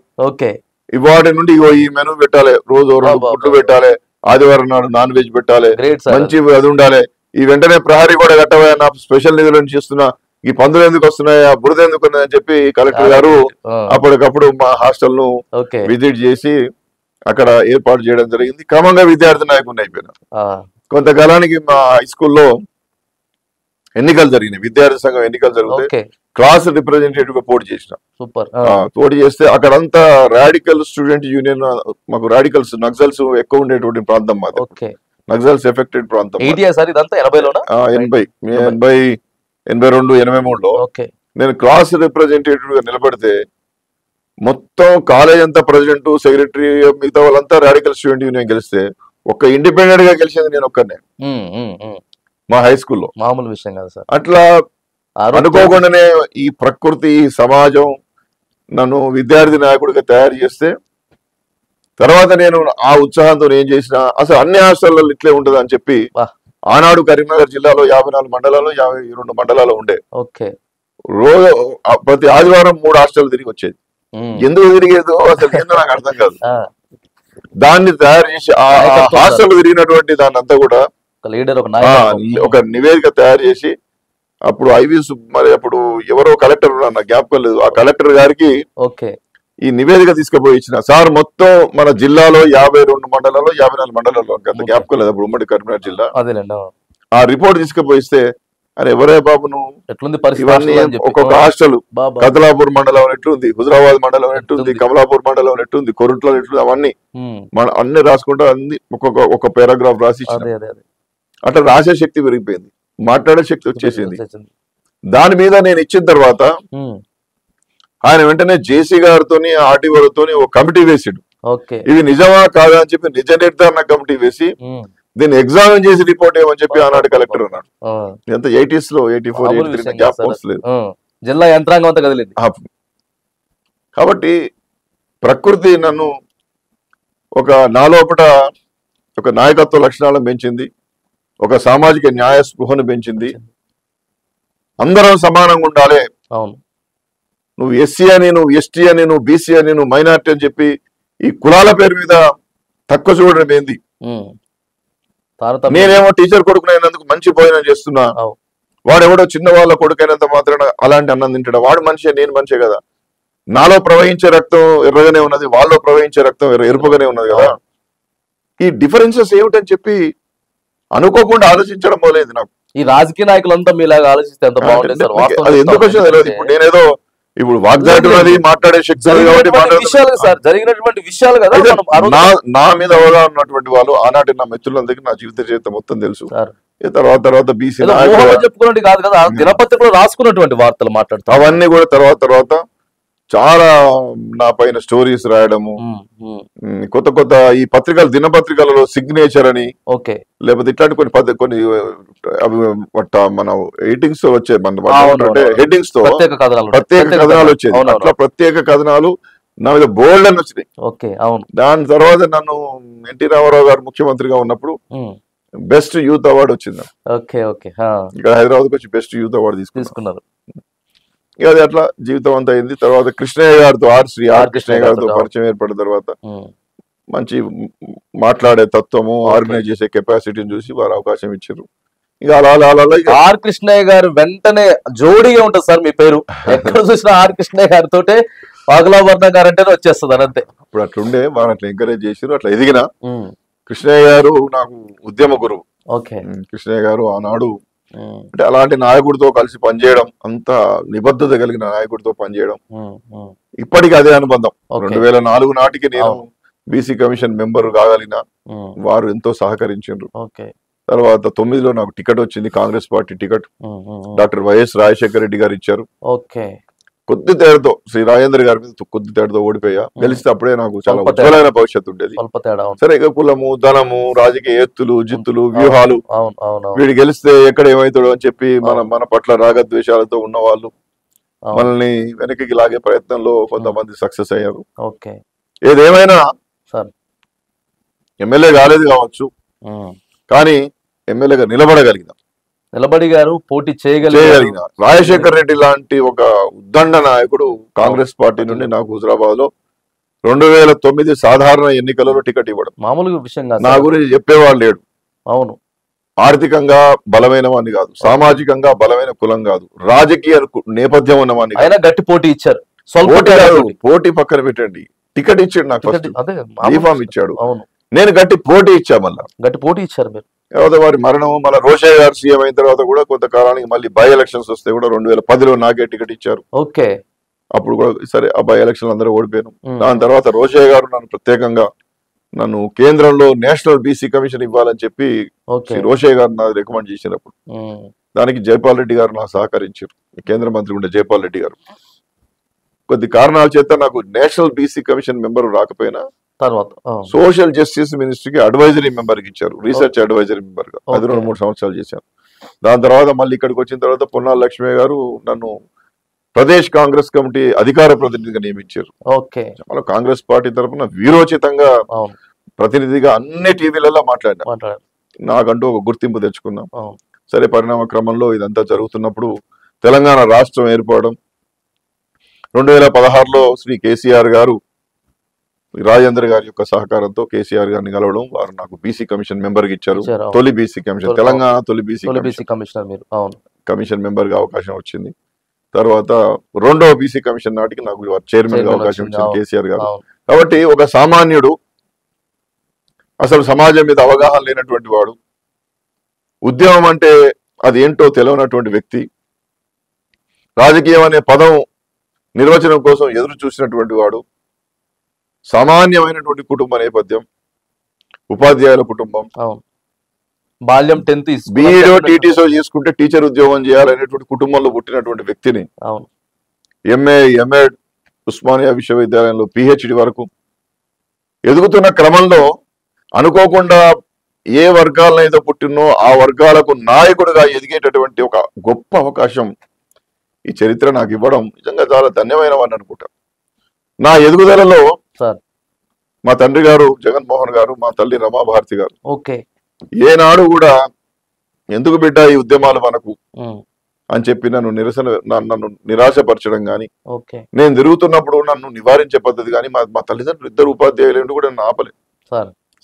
ఇవాటి నుండి ఈ మెనూ పెట్టాలి, రోజు 2 గుడ్లు పెట్టాలి, ఆదివారం నాడు నాన్ వెజ్ పెట్టాలి, మంచి అది ఉండాలి, ఈ వెంటనే ప్రహరీ కూడా కట్టవా, నా స్పెషల్ నిధుల నుంచి ఇస్తున్నా, ఈ పందులు ఎందుకు వస్తున్నాయి, ఆ బురద ఎందుకు ఉన్నాయని చెప్పి కలెక్టర్ గారు అప్పటికప్పుడు మా హాస్టల్ ను విజిట్ చేసి అక్కడ ఏర్పాటు చేయడం జరిగింది. క్రమంగా విద్యార్థి నాయకుడిని అయిపోయినా. కొంతకాలానికి మా హై స్కూల్లో ఎన్నికలు జరిగినాయి, విద్యార్థి సంఘం ఎన్నికలు జరిగితే క్లాస్ రిప్రజెంటేటివ్ గా పోటీ చేసిన. పోటీ చేస్తే అక్కడంతా రాడికల్ స్టూడెంట్ యూనియన్, మాకు రాడికల్స్ నక్సల్స్ ఎక్కువ ఉండేటువంటి ప్రాంతం మాది, నక్సల్స్ ఎఫెక్టెడ్ ప్రాంతం. 82, 83లో నేను క్లాస్ రిప్రజెంటేటివ్ గా నిలబడితే మొత్తం కాలేజ్ అంతా ప్రెసిడెంట్, సెక్రటరీ, మిగతా వాళ్ళంతా రాడికల్ స్టూడెంట్ యూనియన్ గెలిస్తే ఒక్క ఇండిపెండెంట్ గా గెలిచింది నేను ఒక్కనే మా హై స్కూల్లో. మామూలు విషయం కాదు సార్. అట్లా అనుకోకుండానే ఈ ప్రకృతి, సమాజం నన్ను విద్యార్థి నాయకుడిగా తయారు చేస్తే తర్వాత నేను ఆ ఉత్సాహంతో ఏం చేసిన, అసలు అన్ని హాస్టల్లో ఇట్లే ఉంటది అని చెప్పి ఆనాడు కరీంనగర్ జిల్లాలో 54 మండలాలు 52 మండలాలు ఉండే. రోజు ప్రతి ఆదివారం 3 హాస్టల్ తిరిగి వచ్చేది. ఎందుకు తిరిగేదో అసలు ఏందో నాకు అర్థం కాదు. దాన్ని తయారు చేసి ఆ హాస్టల్ తిరిగినటువంటి దాన్ని అంతా కూడా ఒక నివేదిక తయారు చేసి అప్పుడు మరి అప్పుడు ఎవరో కలెక్టర్ ఉన్నారు, నాకు జ్ఞాపకం లేదు, ఆ కలెక్టర్ గారికి ఈ నివేదిక తీసుకుపోయి ఇచ్చిన. సార్ మొత్తం మన జిల్లాలో 52 మండలాలు 54 మండలాల్లో గత జ్ఞాపకం లేదు అప్పుడు ఉమ్మడి కరీంనగర్ జిల్లా. ఆ రిపోర్ట్ తీసుకుపోయిస్తే అరే ఎవరే బాబు నువ్వు ఇవన్నీ ఒక్కొక్క హాస్టల్ కదలాపూర్ మండలం ఎట్లుంది, హుజరాబాద్ మండలం ఎట్లుంది, కమలాపూర్ మండలం ఎట్లుంది, కొరుట్లో ఎట్లుంది, అవన్నీ అన్ని రాసుకుంటా అన్ని ఒక్కొక్క పారాగ్రాఫ్ రాసి అట్లా రాసే శక్తి పెరిగిపోయింది, మాట్లాడే శక్తి వచ్చేసింది. దాని మీద నేను ఇచ్చిన తర్వాత ఆయన వెంటనే జేసీ గారితో ఆర్టీఓలతో ఒక కమిటీ వేసాడు. ఇది నిజమా కాదా అని చెప్పి నిజ నిర్ధారణ కమిటీ వేసి దీన్ని ఎగ్జామిన్ చేసి రిపోర్ట్ ఏమని చెప్పి ఆనాడు కలెక్టర్ ఉన్నాడు. ఎంత 80s లో 84, 83 జ్ఞాపకం వస్తలేదు. జిల్లా యంత్రాంగం అంతా కదిలింది. కాబట్టి ప్రకృతి నన్ను నా లోపల ఒక నాయకత్వ లక్షణాలను పెంచింది, ఒక సామాజిక న్యాయ స్పృహను పెంచింది. అందరం సమానంగా ఉండాలి, నువ్వు ఎస్సీ అని, నువ్వు ఎస్టీ అని, నువ్వు బీసీ అని, నువ్వు మైనార్టీ అని చెప్పి ఈ కులాల పేరు మీద తక్కువ చూడడం ఏంది. నేనేమో టీచర్ కొడుకునైనందుకు మంచి భోజనం చేస్తున్నా, వాడెవడో చిన్న వాళ్ళ కొడుకైనంత మాత్రాన అలాంటి అన్నం తింటాడు, వాడు మనిషే నేను మనిషే కదా, నాలో ప్రవహించే రక్తం ఎర్రగానే ఉన్నది, వాళ్ళలో ప్రవహించే రక్తం ఎరుపుగానే ఉన్నది కదా, ఈ డిఫరెన్సెస్ ఏమిటని చెప్పి అనుకోకుండా ఆలోచించడం మొదలైంది నాకు. ఈ రాజకీయ నాయకులంతా మీలాగా ఆలోచిస్తే ఎంత బాగుంటుంది సార్. అది ఎందుకు వచ్చిందో తెలియదు. ఇప్పుడు నేనేదో ఇప్పుడు వాగ్దాటి ఉన్నది మాట్లాడే శక్తి ఉంది కాబట్టి విషయాలు సార్, జరిగినటువంటి విషయాలు కదా. నా మీద అవగాహన ఉన్నటువంటి వాళ్ళు ఆనాటి నా మిత్రులందరికీ నా జీవిత చరిత్ర మొత్తం తెలుసు. తర్వాత బీసీ చెప్పుకున్నట్టు కాదు కదా, దినపత్రికలో రాసుకున్నటువంటి వార్తలు మాట్లాడుతాం. అవన్నీ కూడా తర్వాత చాలా నా పైన స్టోరీస్ రాయడము, కొత్త ఈ పత్రికలు దినపత్రికలలో సిగ్నేచర్ అని, లేకపోతే ఇట్లాంటి కొన్ని మన ఎడిటింగ్స్ తో వచ్చే అంటే హెడ్డింగ్స్ తో ప్రత్యేక కథనాలు వచ్చేది. అట్లా ప్రత్యేక కథనాలు నా మీద బోల్డ్ అని వచ్చినాయి. దాని తర్వాత నన్ను ఎన్టీ రామారావు గారు ముఖ్యమంత్రిగా ఉన్నప్పుడు బెస్ట్ యూత్ అవార్డు వచ్చింది. ఇక్కడ హైదరాబాద్కి వచ్చి బెస్ట్ యూత్ అవార్డు తీసుకున్నారు. ఇక అది అట్లా జీవితం అంతా అయింది. తర్వాత కృష్ణయ్య గారితో ఆర్ కృష్ణయ్య గారితో పరిచయం ఏర్పడిన తర్వాత మంచి మాట్లాడే తత్వము, ఆర్గనైజ్ చేసే కెపాసిటీని చూసి వారు అవకాశం ఇచ్చారు. ఇక అలా ఆర్ కృష్ణయ్య గారు వెంటనే జోడీగా ఉంటుంది సార్ మీ పేరు. ఎక్కడ చూసినా ఆర్ కృష్ణయ్య గారితో వాగులాభరణ గారు అంటేనే వచ్చేస్తుంది అంతే. అప్పుడు అట్లుండే, వారు అట్లా ఎంకరేజ్ చేసారు. అట్లా ఎదిగిన కృష్ణయ్య గారు నాకు ఉద్యమ గురువు. కృష్ణయ్య గారు ఆనాడు అంటే అలాంటి నాయకుడితో కలిసి పనిచేయడం, అంత నిబద్ధత కలిగిన నాయకుడితో పనిచేయడం ఇప్పటికీ అదే అనుబంధం. 2004 నాటికి నేను బీసీ కమిషన్ మెంబర్ కాగలిగిన వారు ఎంతో సహకరించారు. తర్వాత 9లో నాకు టికెట్ వచ్చింది, Congress party ticket. Doctor YS Rajasekhara Reddy గారు ఇచ్చారు. కొద్ది తేడాతో శ్రీ రాజేంద్ర గారి మీద కొద్ది తేడాతో ఓడిపోయా. గెలిస్తే అప్పుడే నాకు చాలా ఉజ్వలమైన భవిష్యత్తు ఉండేది. సరే ఇక కులము, ధనము, రాజకీయ ఎత్తులు, జిత్తులు, వ్యూహాలు, వీడు గెలిస్తే ఎక్కడ ఏమవుతాడు అని చెప్పి మన పట్ల రాగద్వేషాలతో ఉన్న వాళ్ళు మనల్ని వెనక్కి లాగే ప్రయత్నంలో కొంతమంది సక్సెస్ అయ్యారు. ఏదేమైనా ఎమ్మెల్యే కాలేదు కావచ్చు, కానీ ఎమ్మెల్యేగా నిలబడిగారు, పోటీ చేయగలిగిన రాజశేఖర రెడ్డి లాంటి ఒక ఉద్దండ నాయకుడు కాంగ్రెస్ పార్టీ నుండి నాకు హుజరాబాద్ లో 2009 సాధారణ ఎన్నికలలో టికెట్ ఇవ్వడం మామూలు విషయం కాదు. నా గురించి చెప్పేవాడు లేడు. అవును, ఆర్థికంగా బలమైన వాడిని కాదు, సామాజికంగా బలమైన కులం కాదు, రాజకీయ నేపథ్యం ఉన్నవాడిని కాదు. గట్టి పోటీ ఇచ్చారు. పోటీ పక్కన పెట్టండి, టికెట్ ఇచ్చాడు నాకు, బీఫామ్ ఇచ్చాడు. నేను గట్టి పోటీ ఇచ్చా, మళ్ళా గట్టి పోటీ ఇచ్చారు మీరు. తర్వాత వారి మరణం, మళ్ళీ రోషయ్య గారు సీఎం అయిన తర్వాత కూడా కొంతకాలానికి మళ్ళీ బై ఎలక్షన్స్ వస్తే కూడా 2010లో నాకే టికెట్ ఇచ్చారు. అప్పుడు కూడా సరే ఆ బై ఎలక్షన్ అందరూ ఓడిపోయాను. దాని తర్వాత రోషయ్య గారు నన్ను కేంద్రంలో నేషనల్ బీసీ కమిషన్ ఇవ్వాలని చెప్పి రోషయ్య గారు నాకు రికమెండ్ చేసినప్పుడు దానికి జైపాల్ రెడ్డి గారు నాకు సహకరించారు. కేంద్ర మంత్రి ఉండే జైపాల్ రెడ్డి గారు కొద్ది కారణాల చేత నాకు నేషనల్ బీసీ కమిషన్ మెంబర్ రాకపోయినా తర్వాత సోషల్ జస్టిస్ మినిస్ట్రీకి అడ్వైజరీ మెంబర్ కి ఇచ్చారు, రీసెర్చ్ అడ్వైజరీ మెంబర్ గా. అది 2-3 సంవత్సరాలు చేశాను. దాని తర్వాత మళ్ళీ ఇక్కడికి వచ్చిన తర్వాత పొన్నాల లక్ష్మయ్య గారు నన్ను ప్రదేశ్ కాంగ్రెస్ కమిటీ అధికార ప్రతినిధిగా నియమించారు. మన కాంగ్రెస్ పార్టీ తరఫున వీరోచితంగా ప్రతినిధిగా అన్ని టీవీలలో మాట్లాడినా, నాకంటూ ఒక గుర్తింపు తెచ్చుకున్నాం. సరే పరిణామ క్రమంలో ఇదంతా జరుగుతున్నప్పుడు తెలంగాణ రాష్ట్రం ఏర్పడడం, 2016లో శ్రీ కేసీఆర్ గారు రాజేంద్ర గారి యొక్క సహకారంతో కేసీఆర్ గారిని కలవడం, వారు నాకు బీసీ కమిషన్ మెంబర్ గా ఇచ్చారు. తొలి బీసీ కమిషన్, తెలంగాణ తొలి బీసీ కమిషన్ మెంబర్ గా అవకాశం వచ్చింది. తర్వాత 2వ బీసీ కమిషన్ నాటికి నాకు చైర్మన్ గా అవకాశం ఇచ్చింది కేసీఆర్ గారు. కాబట్టి ఒక సామాన్యుడు, అసలు సమాజం మీద అవగాహన లేనటువంటి వాడు, ఉద్యమం అంటే అది ఏంటో తెలియనటువంటి వ్యక్తి, రాజకీయం అనే పదం నిర్వచనం కోసం ఎదురు చూసినటువంటి వాడు, సామాన్యమైనటువంటి కుటుంబ నేపథ్యం, ఉపాధ్యాయుల కుటుంబం, బాల్యం 10th బీఈడో టీటీసో చేసుకుంటే టీచర్ ఉద్యోగం చేయాలనేటువంటి కుటుంబంలో పుట్టినటువంటి వ్యక్తిని ఎంఏడ్ ఉస్మానియా విశ్వవిద్యాలయంలో పిహెచ్డి వరకు ఎదుగుతున్న క్రమంలో అనుకోకుండా ఏ వర్గాలనైతే పుట్టినో ఆ వర్గాలకు నాయకుడిగా ఎదిగేటటువంటి ఒక గొప్ప అవకాశం ఈ చరిత్ర నాకు ఇవ్వడం నిజంగా చాలా ధన్యమైన వాడిని అనుకుంటా. నా ఎదుగుదలలో మా తండ్రి గారు జగన్మోహన్ గారు, మా తల్లి రమాభారతి గారు ఏనాడు కూడా ఎందుకు బిడ్డ ఈ ఉద్యమాలు మనకు అని చెప్పి నన్ను నిరాశపరచడం గాని, నేను తిరుగుతున్నప్పుడు నన్ను నివారించే పద్ధతి కానీ, మా తల్లిదండ్రులు 2 ఉపాధ్యాయులు కూడా నన్ను ఆపలేదు.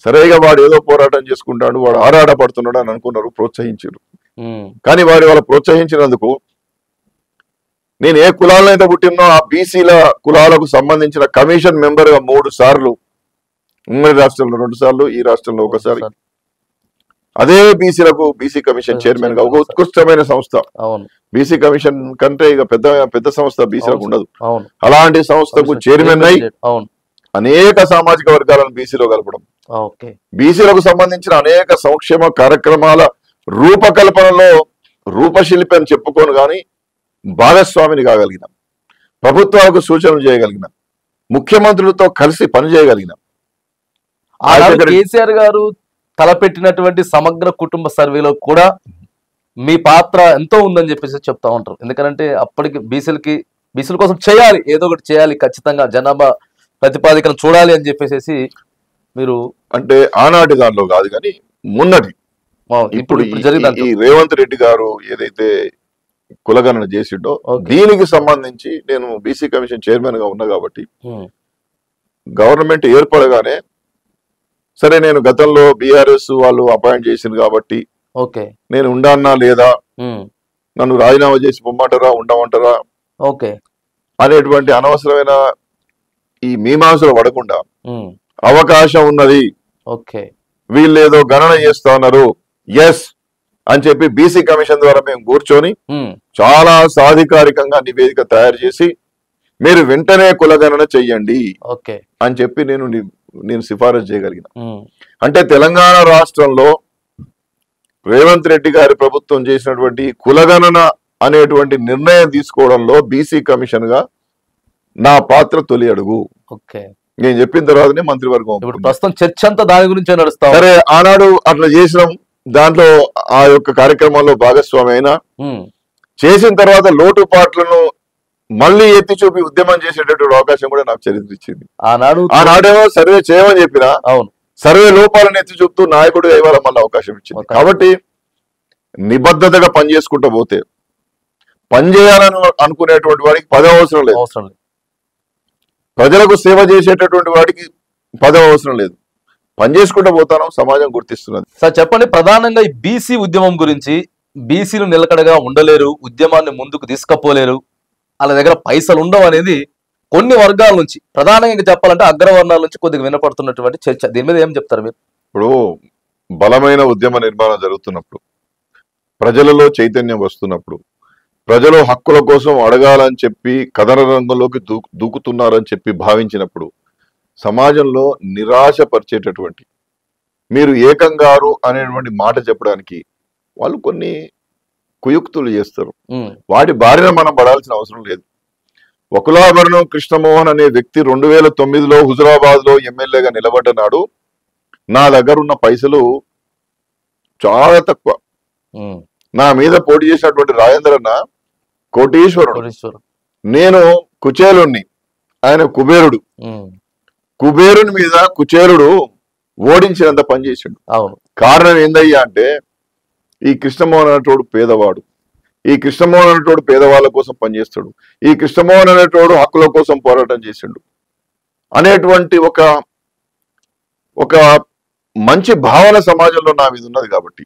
సరేగా వాడు ఏదో పోరాటం చేసుకుంటాడు, వాడు ఆరాట పడుతున్నాడు అని అనుకున్నారు, ప్రోత్సహించారు. కానీ వాళ్ళ ప్రోత్సహించినందుకు నేను ఏ కులాలను అయితే పుట్టినో ఆ బీసీల కులాలకు సంబంధించిన కమిషన్ మెంబర్ గా 3 సార్లు, ఉమ్మడి రాష్ట్రంలో 2 సార్లు, ఈ రాష్ట్రంలో 1 సారి అదే బీసీలకు బీసీ కమిషన్ చైర్మన్ గా ఒక ఉత్కృష్టమైన సంస్థ. బీసీ కమిషన్ కంటే ఇక పెద్ద సంస్థ బీసీలకు ఉండదు. అలాంటి సంస్థకు చైర్మన్ అయి అనేక సామాజిక వర్గాలను బీసీలో కలపడం, బీసీలకు సంబంధించిన అనేక సంక్షేమ కార్యక్రమాల రూపకల్పనలో రూపశిల్పి అని చెప్పుకోను గాని భాగస్వామిని కాగలిగిన, ప్రభుత్వాలకు సూచనలు చేయగలిగిన, ముఖ్యమంత్రులతో కలిసి పనిచేయగలిగిన. కేసీఆర్ గారు తలపెట్టినటువంటి సమగ్ర కుటుంబ సర్వేలో కూడా మీ పాత్ర ఎంతో ఉందని చెప్పేసి చెప్తా ఉంటారు. ఎందుకంటే అప్పటికి బీసీల కోసం చేయాలి, ఏదో ఒకటి చేయాలి, ఖచ్చితంగా జనాభా ప్రతిపాదికను చూడాలి అని చెప్పేసి మీరు అంటే ఆనాటి దానిలో కాదు కానీ మున్నటి ఇప్పుడు ఈ రేవంత్ రెడ్డి గారు ఏదైతే కులగణన చేసిండో దీనికి సంబంధించి నేను బీసీ కమిషన్ చైర్మన్ గా ఉన్నా కాబట్టి గవర్నమెంట్ ఏర్పడగానే సరే నేను గతంలో బీఆర్ఎస్ వాళ్ళు అపాయింట్ చేసింది కాబట్టి నేను ఉండన్నా లేదా, నన్ను రాజీనామా చేసి పొమ్మంటారా ఉండమంటారా అనేటువంటి అనవసరమైన ఈ మీమాంసలు పడకుండా అవకాశం ఉన్నది, వీళ్ళేదో గణన చేస్తా ఉన్నారు, ఎస్ అని చెప్పి బీసీ కమిషన్ ద్వారా మేము కూర్చొని చాలా సాధికారికంగా నివేదిక తయారు చేసి మీరు వెంటనే కులగణన చెయ్యండి అని చెప్పి నేను సిఫారసు చేయగలిగిన. అంటే తెలంగాణ రాష్ట్రంలో రేవంత్ రెడ్డి గారి ప్రభుత్వం చేసినటువంటి కులగణన అనేటువంటి నిర్ణయం తీసుకోవడంలో బీసీ కమిషన్ గా నా పాత్ర తొలి అడుగు. నేను చెప్పిన తర్వాతనే మంత్రివర్గం. ప్రస్తుతం చర్చ అంతా దాని గురించే నడుస్తా. సరే ఆనాడు అట్లా చేసినాం, దాంట్లో ఆ యొక్క కార్యక్రమంలో భాగస్వామి అయినా చేసిన తర్వాత లోటుపాట్లను మళ్ళీ ఎత్తి చూపి ఉద్యమం చేసేటటువంటి అవకాశం కూడా నాకు చరిత్ర ఇచ్చింది. ఆనాడేమో సర్వే చేయమని చెప్పినా సర్వే లోపాలను ఎత్తి చూపుతూ నాయకుడు ఇవాళ మళ్ళీ అవకాశం ఇచ్చింది. కాబట్టి నిబద్ధతగా పనిచేసుకుంటూ పోతే పనిచేయాలని అనుకునేటువంటి వాడికి పదవి అవసరం లేదు, ప్రజలకు సేవ చేసేటటువంటి వాడికి పదవి అవసరం లేదు, పని చేసుకుంటూ పోతాను, సమాజం గుర్తిస్తున్నది. సార్ చెప్పండి, ప్రధానంగా ఈ బీసీ ఉద్యమం గురించి. బీసీలు నిలకడగా ఉండలేరు, ఉద్యమాన్ని ముందుకు తీసుకుపోలేరు, వాళ్ళ దగ్గర పైసలు ఉండవు అనేది కొన్ని వర్గాల నుంచి, ప్రధానంగా చెప్పాలంటే అగ్రవర్ణాల నుంచి కొద్దిగా వినపడుతున్నటువంటి చర్చ. దీని మీద ఏం చెప్తారు మీరు? ఇప్పుడు బలమైన ఉద్యమ నిర్మాణం జరుగుతున్నప్పుడు, ప్రజలలో చైతన్యం వస్తున్నప్పుడు, ప్రజలు హక్కుల కోసం అడగాలని చెప్పి కథన రంగంలోకి దూకుతున్నారని చెప్పి భావించినప్పుడు సమాజంలో నిరాశపరిచేటటువంటి మీరు ఏకంగారు అనేటువంటి మాట చెప్పడానికి వాళ్ళు కొన్ని కుయుక్తులు చేస్తారు. వాటి బారిన మనం పడాల్సిన అవసరం లేదు. వకులాభరణం కృష్ణమోహన్ అనే వ్యక్తి 2009లో హుజురాబాద్ లో ఎమ్మెల్యేగా నిలబడ్డ నాడు నా దగ్గర ఉన్న పైసలు చాలా తక్కువ. నా మీద పోటీ చేసినటువంటి రాజేంద్ర అన్న కోటీశ్వరుడు, నేను కుచేలుణ్ణి, ఆయన కుబేరుడు. కుబేరుని మీద కుచేలుడు ఓడించినంత పనిచేసాడు. కారణం ఏందయ్యా అంటే ఈ కృష్ణమోహన్ అనేటోడు పేదవాడు, ఈ కృష్ణమోహన్ అనేటోడు పేదవాళ్ళ కోసం పనిచేస్తాడు, ఈ కృష్ణమోహన్ అనేటోడు హక్కుల కోసం పోరాటం చేసిండు అనేటువంటి ఒక మంచి భావన సమాజంలో నా మీద ఉన్నది. కాబట్టి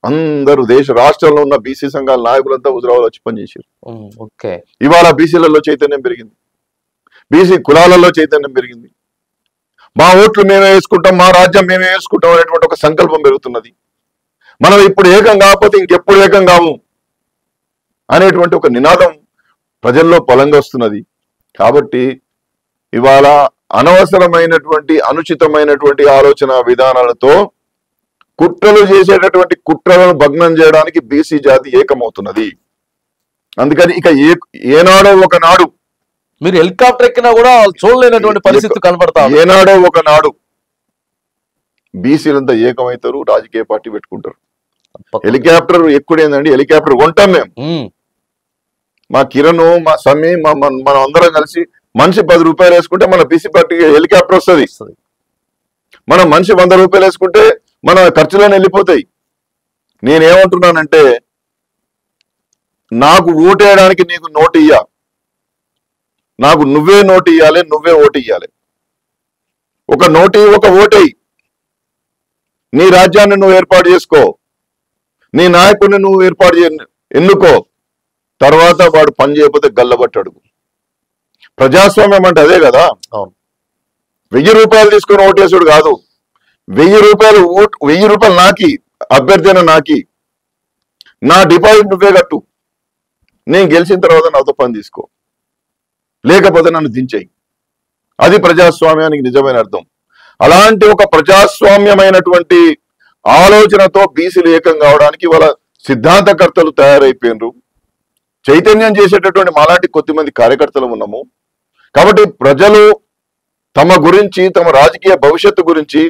అందరూ రాష్ట్రంలో ఉన్న బీసీ సంఘాల నాయకులంతా హుజురాబాద్ వచ్చి పనిచేశారు. ఇవాళ బీసీలలో చైతన్యం పెరిగింది, బీసీ కులాలలో చైతన్యం పెరిగింది. మా ఓట్లు మేమే వేసుకుంటాం, మా రాజ్యం మేమే వేసుకుంటాం అనేటువంటి ఒక సంకల్పం పెరుగుతున్నది. మనం ఇప్పుడు ఏకం కాకపోతే ఇంకెప్పుడు ఏకం కాము అనేటువంటి ఒక నినాదం ప్రజల్లో బలంగా వస్తున్నది. కాబట్టి ఇవాళ అనవసరమైనటువంటి అనుచితమైనటువంటి ఆలోచన విధానాలతో కుట్రలు చేసేటటువంటి కుట్రలను భగ్నం చేయడానికి బీసీ జాతి ఏకమవుతున్నది. అందుకని ఇక ఏనాడో ఒకనాడు మీరు హెలికాప్టర్ ఎక్కినా కూడా చూడలేనటువంటి పరిస్థితి కనబడతా. ఏనాడో ఒకనాడు బీసీలంతా ఏకమవుతారు, రాజకీయ పార్టీ పెట్టుకుంటారు. హెలికాప్టర్ ఎక్కుడేందండి, హెలికాప్టర్ కొంటాం మేము. మా కిరణ్, మా సమ్మి, మనం అందరం కలిసి మనిషి 10 రూపాయలు వేసుకుంటే మన బీసీ పార్టీకి హెలికాప్టర్ వస్తుంది. మనం మనిషి 100 రూపాయలు వేసుకుంటే మన ఖర్చులను వెళ్ళిపోతాయి. నేనేమంటున్నానంటే నాకు ఓటేయడానికి నీకు నోటు ఇయ్యా, నాకు నువ్వే నోటు ఇయ్యాలి, నువ్వే ఓటు ఇయ్యాలి. ఒక నోటు ఒక ఓటేయి, నీ రాజ్యాన్ని నువ్వు ఏర్పాటు చేసుకో, నీ నాయకుడిని నువ్వు ఎన్నుకో. తర్వాత వాడు పని చేయకపోతే గల్లబట్టాడు. ప్రజాస్వామ్యం అంటే అదే కదా. 1000 రూపాయలు తీసుకొని ఓటేసుడు కాదు, 1000 రూపాయలు నాకి అభ్యర్థన నాకి, నా డిపాజిట్ నువ్వే కట్టు, నేను గెలిచిన తర్వాత నాతో పని తీసుకో, లేకపోతే నన్ను దించేయి. అది ప్రజాస్వామ్యానికి నిజమైన అర్థం. అలాంటి ఒక ప్రజాస్వామ్యమైనటువంటి ఆలోచనతో బీసీలు ఏకం కావడానికి వాళ్ళ సిద్ధాంతకర్తలు తయారైపోయినరు. చైతన్యం చేసేటటువంటి మాలాంటి కొద్దిమంది కార్యకర్తలు ఉన్నాము. కాబట్టి ప్రజలు తమ గురించి, తమ రాజకీయ భవిష్యత్తు గురించి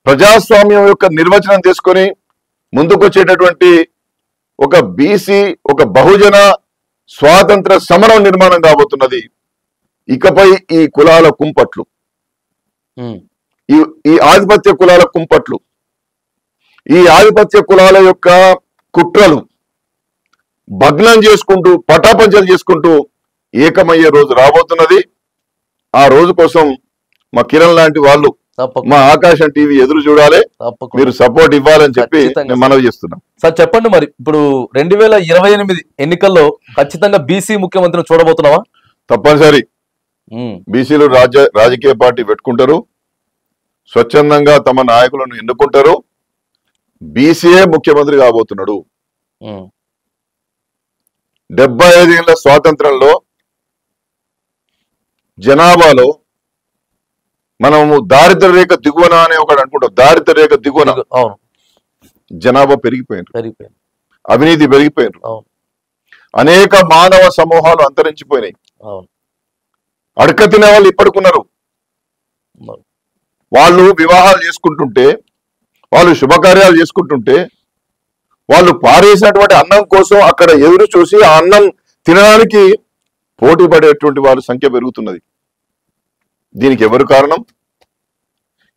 ప్రజాస్వామ్యం యొక్క నిర్వచనం తీసుకొని ముందుకొచ్చేటటువంటి ఒక బీసీ, ఒక బహుజన స్వాతంత్ర సమరం నిర్మాణం కాబోతున్నది. ఇకపై ఈ కులాల కుంపట్లు, ఈ ఆధిపత్య కులాల కుంపట్లు, ఈ ఆధిపత్య కులాల యొక్క కుట్రలు భగ్నం చేసుకుంటూ, పటాపంచలు చేసుకుంటూ ఏకమయ్యే రోజు రాబోతున్నది. ఆ రోజు కోసం మా కిరణ్ లాంటి వాళ్ళు, మా ఆకాశం టీవీ ఎదురు చూడాలి. మీరు సపోర్ట్ ఇవ్వాలని చెప్పి నేను మనవి చేస్తున్నాం. సార్ చెప్పండి, మరి ఇప్పుడు 2028 ఎన్నికల్లో ఖచ్చితంగా బీసీ ముఖ్యమంత్రిని చూడబోతున్నావా? తప్పనిసరి. బీసీలు రాజకీయ పార్టీ పెట్టుకుంటారు, స్వచ్ఛందంగా తమ నాయకులను ఎన్నుకుంటారు. బీసీఏ ముఖ్యమంత్రి కాబోతున్నాడు. 75 ఏళ్ల స్వాతంత్రంలో జనాభాలో మనము దారిద్ర రేఖ దిగువన అనే ఒకటి అనుకుంటాం. దారిద్ర రేఖ దిగువన జనాభా పెరిగిపోయింది, అవినీతి పెరిగిపోయింది, అనేక మానవ సమూహాలు అంతరించిపోయినాయి. అడక తినే వాళ్ళు ఇప్పటికున్నారు. వాళ్ళు వివాహాలు చేసుకుంటుంటే, వాళ్ళు శుభకార్యాలు చేసుకుంటుంటే, వాళ్ళు పారేసినటువంటి అన్నం కోసం అక్కడ ఎదురు చూసి ఆ అన్నం తినడానికి పోటీ పడేటువంటి వాళ్ళ సంఖ్య పెరుగుతున్నది. దీనికి ఎవరు కారణం?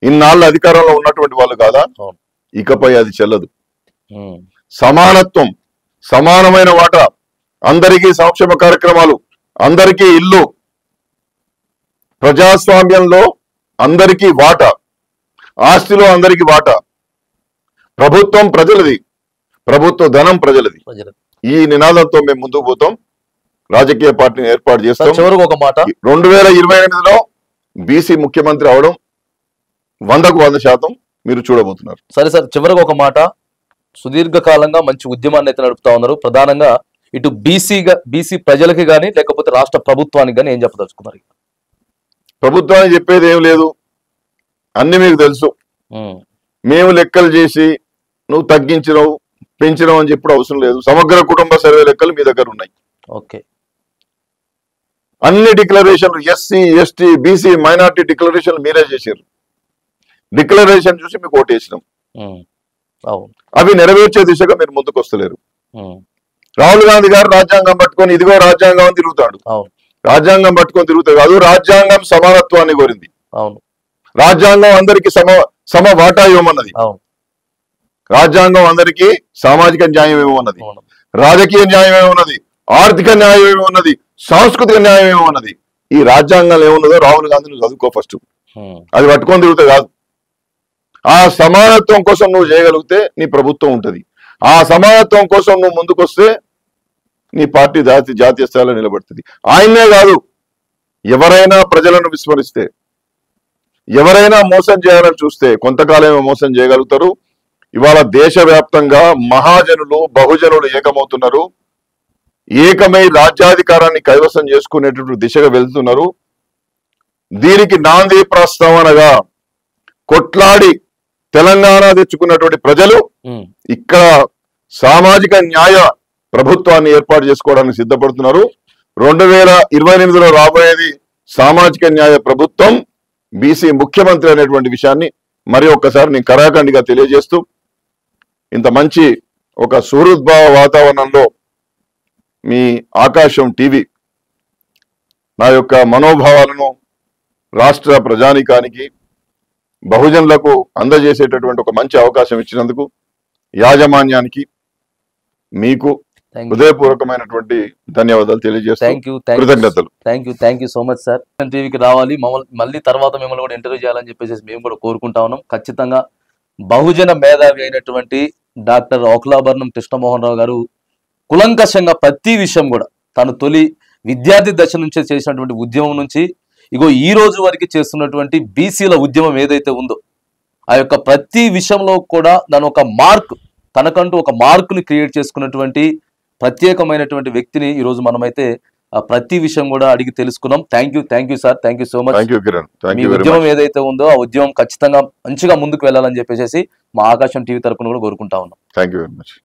ఇన్నాళ్ళు అధికారంలో ఉన్నటువంటి వాళ్ళు కాదా? ఇకపై అది చెల్లదు. సమానత్వం, సమానమైన వాటా, అందరికీ సంక్షేమ కార్యక్రమాలు, అందరికీ ఇల్లు, ప్రజాస్వామ్యంలో అందరికీ వాటా, ఆస్తిలో అందరికీ వాటా, ప్రభుత్వం ప్రజలది, ప్రభుత్వ ధనం ప్రజలది. ఈ నినాదంతో మేము ముందుకు పోతాం. రాజకీయ పార్టీని ఏర్పాటు చేస్తాం. చివరికి ఒక మాట, 2028లో బీసీ ముఖ్యమంత్రి అవడం 100కు 100% మీరు చూడబోతున్నారు. సరే సార్, చివరికి ఒక మాట, సుదీర్ఘకాలంగా మంచి ఉద్యమాన్ని అయితే నడుపుతా ఉన్నారు. ప్రధానంగా ఇటు బీసీ ప్రజలకి కానీ లేకపోతే రాష్ట్ర ప్రభుత్వానికి కానీ ఏం చెప్పదలుచుకున్నారు? ప్రభుత్వానికి చెప్పేది ఏం లేదు, అన్ని మీకు తెలుసు. మేము లెక్కలు చేసి నువ్వు తగ్గించినవు, పెంచినవు అని చెప్పడం అవసరం లేదు. సమగ్ర కుటుంబ సర్వే లెక్కలు మీ దగ్గర ఉన్నాయి. ఓకే, అన్ని డిక్లరేషన్లు, ఎస్సీ, ఎస్టీ, బీసీ, మైనార్టీ డిక్లరేషన్లు మీరే చేశారు. డిక్లరేషన్ చూసి మీకు ఓటేసినాం. అవి నెరవేర్చే దిశగా మీరు ముందుకు వస్తలేరు. రాహుల్ గాంధీ గారు రాజ్యాంగం పట్టుకొని ఇదిగో రాజ్యాంగం అని తిరుగుతాడు. రాజ్యాంగం పట్టుకొని తిరుగుతాడు కాదు, రాజ్యాంగం సమానత్వాన్ని కోరింది. రాజ్యాంగం అందరికీ సమ వాటా ఇవ్వమన్నది. రాజ్యాంగం అందరికీ సామాజిక న్యాయం ఏమన్నది, రాజకీయ న్యాయం ఏమన్నది, ఆర్థిక న్యాయం ఏమన్నది, సాంస్కృతిక న్యాయం ఏమన్నది. ఈ రాజ్యాంగంలో ఏమున్నదో రాహుల్ గాంధీ నువ్వు చదువుకో ఫస్ట్. అది పట్టుకొని తిరుగుతా కాదు. ఆ సమానత్వం కోసం నువ్వు చేయగలిగితే నీ ప్రభుత్వం ఉంటుంది. ఆ సమానత్వం కోసం నువ్వు ముందుకొస్తే నీ పార్టీ జాతీయ స్థాయిలో నిలబడుతుంది. ఆయన్నే కాదు, ఎవరైనా ప్రజలను విస్మరిస్తే, ఎవరైనా మోసం చేయాలని చూస్తే కొంతకాలమే మోసం చేయగలుగుతారు. ఇవాళ దేశవ్యాప్తంగా మహాజనులు, బహుజనులు ఏకమవుతున్నారు. ఏకమై రాజ్యాధికారాన్ని కైవసం చేసుకునేటటువంటి దిశగా వెళ్తున్నారు. దీనికి నాంది ప్రస్తావనగా కొట్లాడి తెలంగాణ తెచ్చుకున్నటువంటి ప్రజలు ఇక్కడ సామాజిక న్యాయ ప్రభుత్వాన్ని ఏర్పాటు చేసుకోవడానికి సిద్ధపడుతున్నారు. 2028లో రాబోయేది సామాజిక న్యాయ ప్రభుత్వం, బీసీ ముఖ్యమంత్రి అనేటువంటి విషయాన్ని మరి ఒక్కసారి నేను కరాఖండిగా తెలియజేస్తూ, ఇంత మంచి ఒక సుహృద్భావ వాతావరణంలో మీ ఆకాశం టీవీ నా యొక్క మనోభావాలను రాష్ట్ర ప్రజానీకానికి, బహుజనులకు అందజేసేటటువంటి ఒక మంచి అవకాశం ఇచ్చినందుకు యాజమాన్యానికి మీకు హృదయపూర్వకమైనటువంటి ధన్యవాదాలు తెలియజేస్తాను. కృతజ్ఞతలు. Thank you so much sir. టీవీకి రావాలి, మళ్ళీ తర్వాత మిమ్మల్ని కూడా ఇంటర్వ్యూ చేయాలని చెప్పేసి మేము కూడా కోరుకుంటా ఉన్నాం. ఖచ్చితంగా బహుజన మేధావి అయినటువంటి డాక్టర్ ఓక్లాభరణం కృష్ణమోహన్ రావు గారు కులంకషంగా ప్రతి విషయం కూడా తను తొలి విద్యార్థి దశ నుంచి చేసినటువంటి ఉద్యమం నుంచి ఇగో ఈ రోజు వరకు చేస్తున్నటువంటి బీసీల ఉద్యమం ఏదైతే ఉందో ఆ యొక్క ప్రతి విషయంలో కూడా దాని ఒక మార్క్, తనకంటూ ఒక మార్కుని క్రియేట్ చేసుకున్నటువంటి ప్రత్యేకమైనటువంటి వ్యక్తిని ఈరోజు మనమైతే ప్రతి విషయం కూడా అడిగి తెలుసుకున్నాం. Thank you sir, thank you so much. మీ ఉద్యమం ఏదైతే ఉందో ఆ ఉద్యమం ఖచ్చితంగా మంచిగా ముందుకు వెళ్ళాలని చెప్పేసి మా ఆకాశం టీవీ తరపున కూడా కోరుకుంటా ఉన్నాం. Thank you very much.